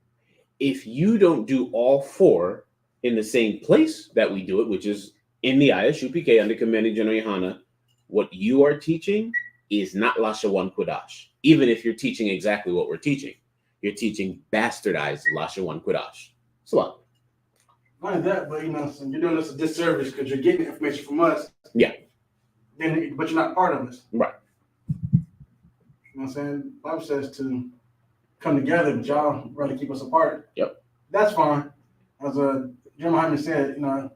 If you don't do all four in the same place that we do it, which is in the ISUPK under Commanding General Yohana, what you are teaching is not Lashawan Qadash. Even if you're teaching exactly what we're teaching, you're teaching bastardized Lashawan Qadash. Salam. Not only that, but you know, so you're doing us a disservice because you're getting information from us. Yeah. But you're not part of us. Right. You know what I'm saying? The Bible says to come together, but y'all rather keep us apart. Yep. That's fine. As Jeremiah Hyman said, you know,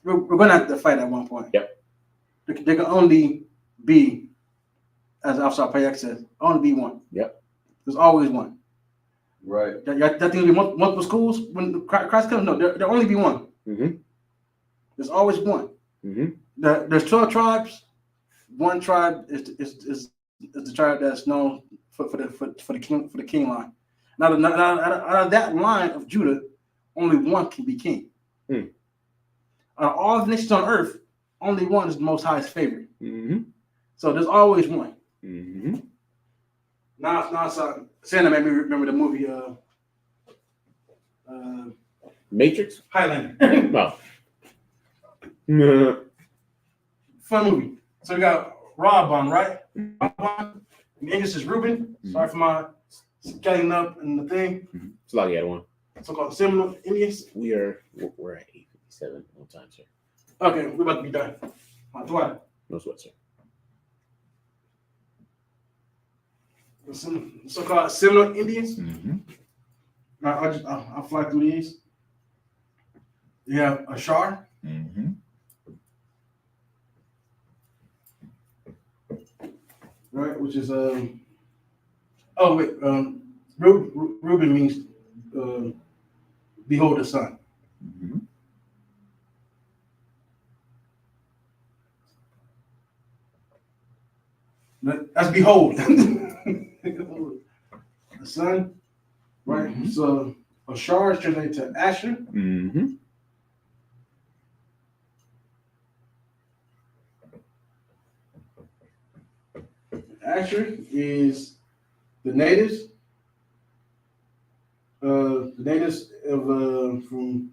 we're going to have to fight at one point. Yep. There can only be, as Officer Payak says, only be one. Yep. There's always one. Right. That thing will be multiple schools when Christ comes? No, there'll only be one. Mm-hmm. There's always one. Mm-hmm. There's 12 tribes. One tribe is the tribe that's known for the king line. Now, out of that line of Judah, only one can be king. Hmm. Out of all the nations on earth, only one is the Most High's favorite. Mm-hmm. So there's always one. Mm-hmm. Now, saying that made me remember the movie Matrix? Highlander. Oh. Mm-hmm. Fun movie. So we got Robon, right? Robon. In English is Reuben. Sorry for my getting up and the thing. It's like the other one. So-called Seminole Indians. We're at 8:57 on time, sir. Okay, we're about to be done. No sweat, sir. So-called Seminole Indians. Mm-hmm. I'll fly through these. You have a shar, Mm-hmm. right? Which is oh wait, Reuben means behold the sun. Mm-hmm. That's behold. The sun, right? Mhm. So a shar is translated to Asher. Mm-hmm. Asher is the natives. The natives of from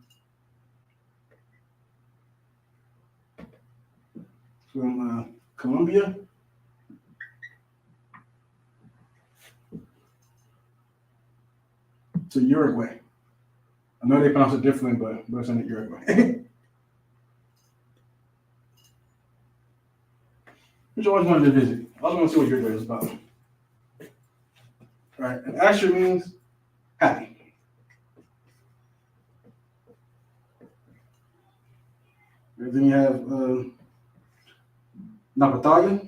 Colombia to Uruguay. I know they pronounce it differently, but it's in Uruguay. Which I always wanted to visit. I always want to see what Uruguay is about. Right, and Asher means happy. And then you have Napatalia.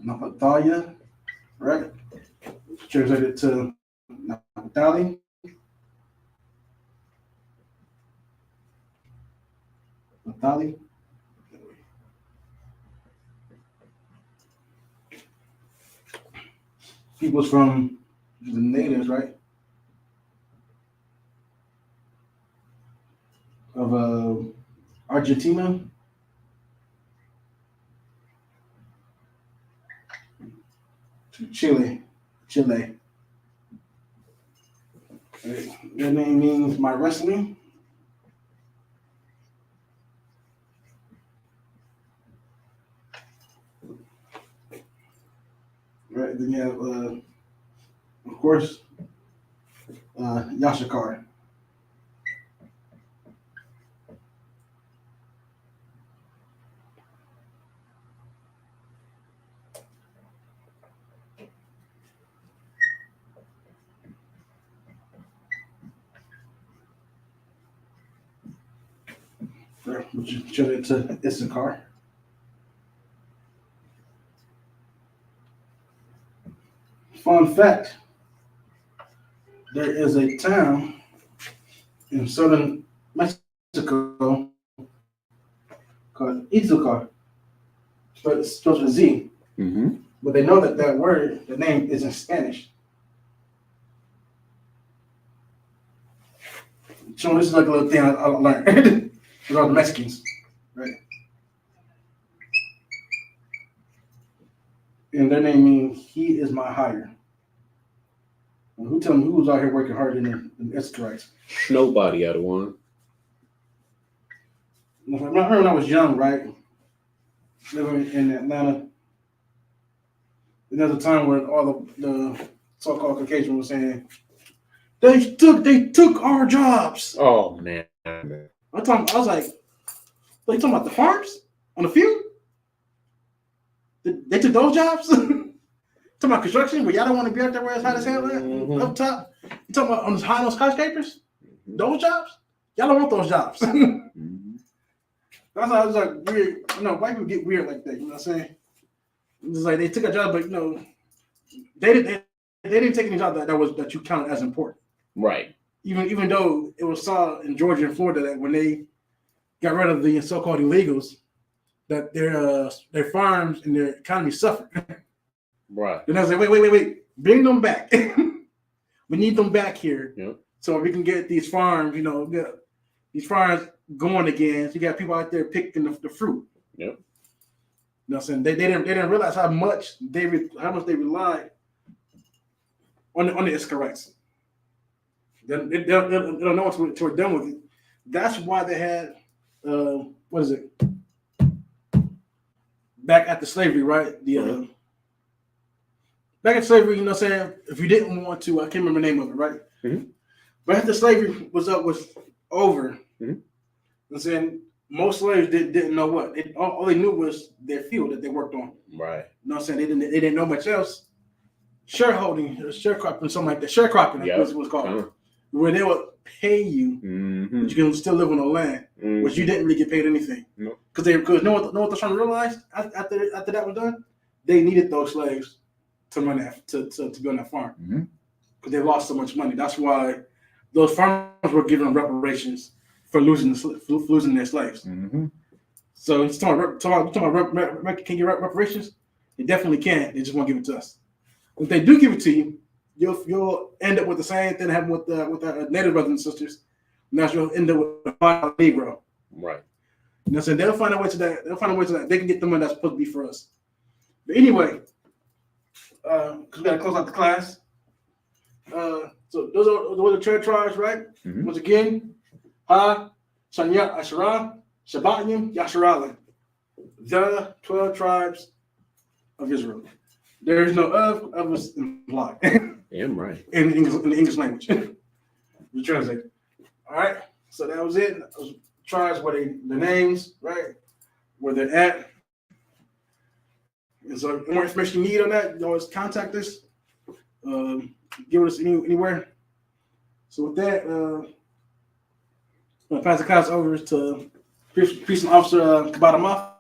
Napatalia, right? Translated to Napatali. Naphtali. People's from the natives, right? Of Argentina. To Chile. Right. Their name means my wrestling. Right. Then you have, of course, Yashikar. Right, which is translated to Issachar. Fun fact: there is a town in southern Mexico called Izukar, spelled with a Z. Mm-hmm. But they know that that word, the name, is in Spanish. So this is like a little thing I learned with all the Mexicans, right? And their name means he is my hire. And who tell me who was out here working harder than the Israelites? Nobody out of one. I remember when I was young, right? Living in Atlanta. And there was a time when all the so-called Caucasians were saying, they took our jobs. Oh man. I was like, "What, you talking about the farms on the field? They took those jobs? Talking about construction, where y'all don't want to be out there where it's hot as hell at? Mhm. Up top? You talking about on high on skyscrapers? Those jobs? Y'all don't want those jobs." Mm-hmm. That's why I was like weird. You know, white people get weird like that. You know what I'm saying? It's like they took a job, but you know, they didn't take any job that you counted as important. Right. Even though it was saw in Georgia and Florida that when they got rid of the so-called illegals, that their farms and their economy suffered. Right. Then I was like, wait, bring them back. We need them back here, Yep. so we can get these farms, you know, get these farms going again. So you got people out there picking the fruit. Yep. You know what I'm saying? They didn't realize how much they relied on the Iscarites. They don't know what we're done with it. That's why they had what is it? Back after slavery, right? The back after slavery, you know what I'm saying? If you didn't want to, I can't remember the name of it, right? Mm-hmm. But after slavery was over, Mm-hmm. I'm saying most slaves didn't know what. All they knew was their field that they worked on. Right. You know what I'm saying? They didn't know much else. Shareholding, sharecropping, something like that. Sharecropping was what it's called. Where they would pay you, but you can still live on the land, but you didn't really get paid anything. Because know what they're trying to realize after that was done? They needed those slaves to run that to be on that farm. Because they lost so much money. That's why those farmers were given reparations for losing their slaves. So it's talking about can you get reparations? They definitely can. They just won't give it to us. If they do give it to you, you'll end up with the same thing that happened with the Native brothers and sisters. Now you'll end up with a Negro. Right. You know what I'm saying? They'll find a way to that. They can get the money that's supposed to be for us. But anyway, because we gotta close out the class. So those are the 12 tribes, right? Once again, Ha, Shanya, Asherah, Shabbatim, Yasharallah. The 12 tribes of Israel. There is no of us implied. Damn right. In the English language. We translate. All right. So that was it. Those tribes, the names, right? Where they're at. And so, more information you need on that, you always contact us. Give us anywhere. So with that, I'm gonna pass the class over to Police Officer Kabadamah.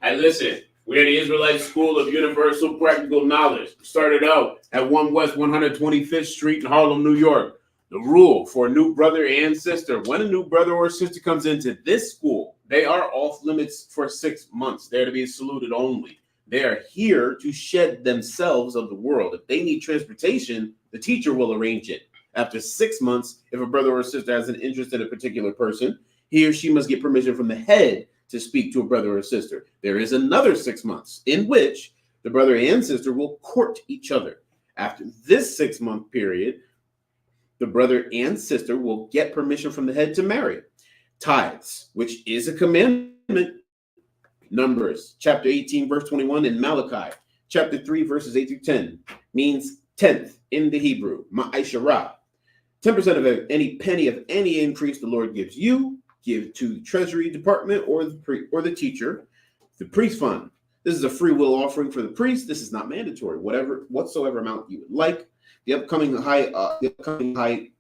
Hey, listen, we're the Israelite School of Universal Practical Knowledge. We started out at 1 West 125th Street in Harlem, New York. The rule for a new brother and sister: when a new brother or sister comes into this school, they are off limits for 6 months. They're to be saluted only. They are here to shed themselves of the world. If they need transportation, the teacher will arrange it. After 6 months, if a brother or sister has an interest in a particular person, he or she must get permission from the head to speak to a brother or sister. There is another 6 months in which the brother and sister will court each other. After this 6-month period, the brother and sister will get permission from the head to marry. Tithes, which is a commandment. Numbers, chapter 18, verse 21, and Malachi, chapter 3, verses 8 through 10, means 10th in the Hebrew, ma'asharah. 10% of any penny of any increase the Lord gives you, give to the Treasury Department or the teacher. The priest fund. This is a free will offering for the priest. This is not mandatory. Whatsoever amount you would like. The upcoming high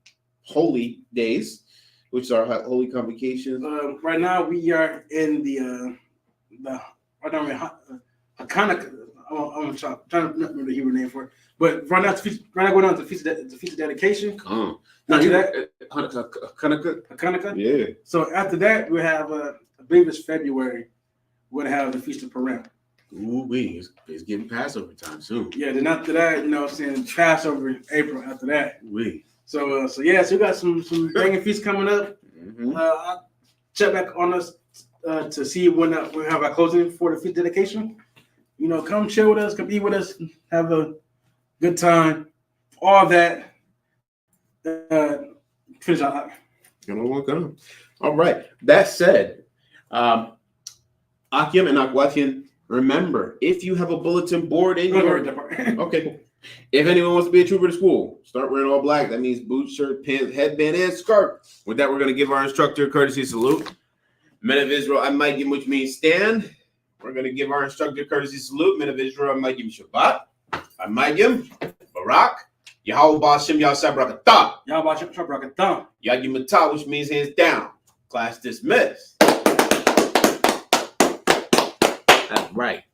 holy days, which are holy convocations. Right now we are in the Hanukkah. I'm trying to remember the Hebrew name for it. But right now going on to the feast of dedication. After that, Hanukkah. Yeah. So after that, we have I believe it's February. We're gonna have the Feast of Purim. Ooh, it's getting Passover time soon. Yeah. Then after that, I'm saying Passover in April. After that. So So we got some banging feasts coming up. I'll check back on us to see when we have our closing for the feast dedication. Come chill with us, come eat with us, have a good time. All that. Finish out. All right. That said, Akim and Akwatian, remember, if you have a bulletin board in your okay. If anyone wants to be a trooper to school, start wearing all black. That means boots, shirt, pants, headband, and skirt. With that, we're going to give our instructor a courtesy salute. Men of Israel, I might give, which means stand. We're going to give our instructor a courtesy salute. Men of Israel, I might give Shabbat. I might give Barak. Yahweh Ba'ashem Yahseh Brakatah. Yahweh Ba'ashem Yahseh Brakatah. Yagi Matah, which means hands down. Class dismissed. That's right.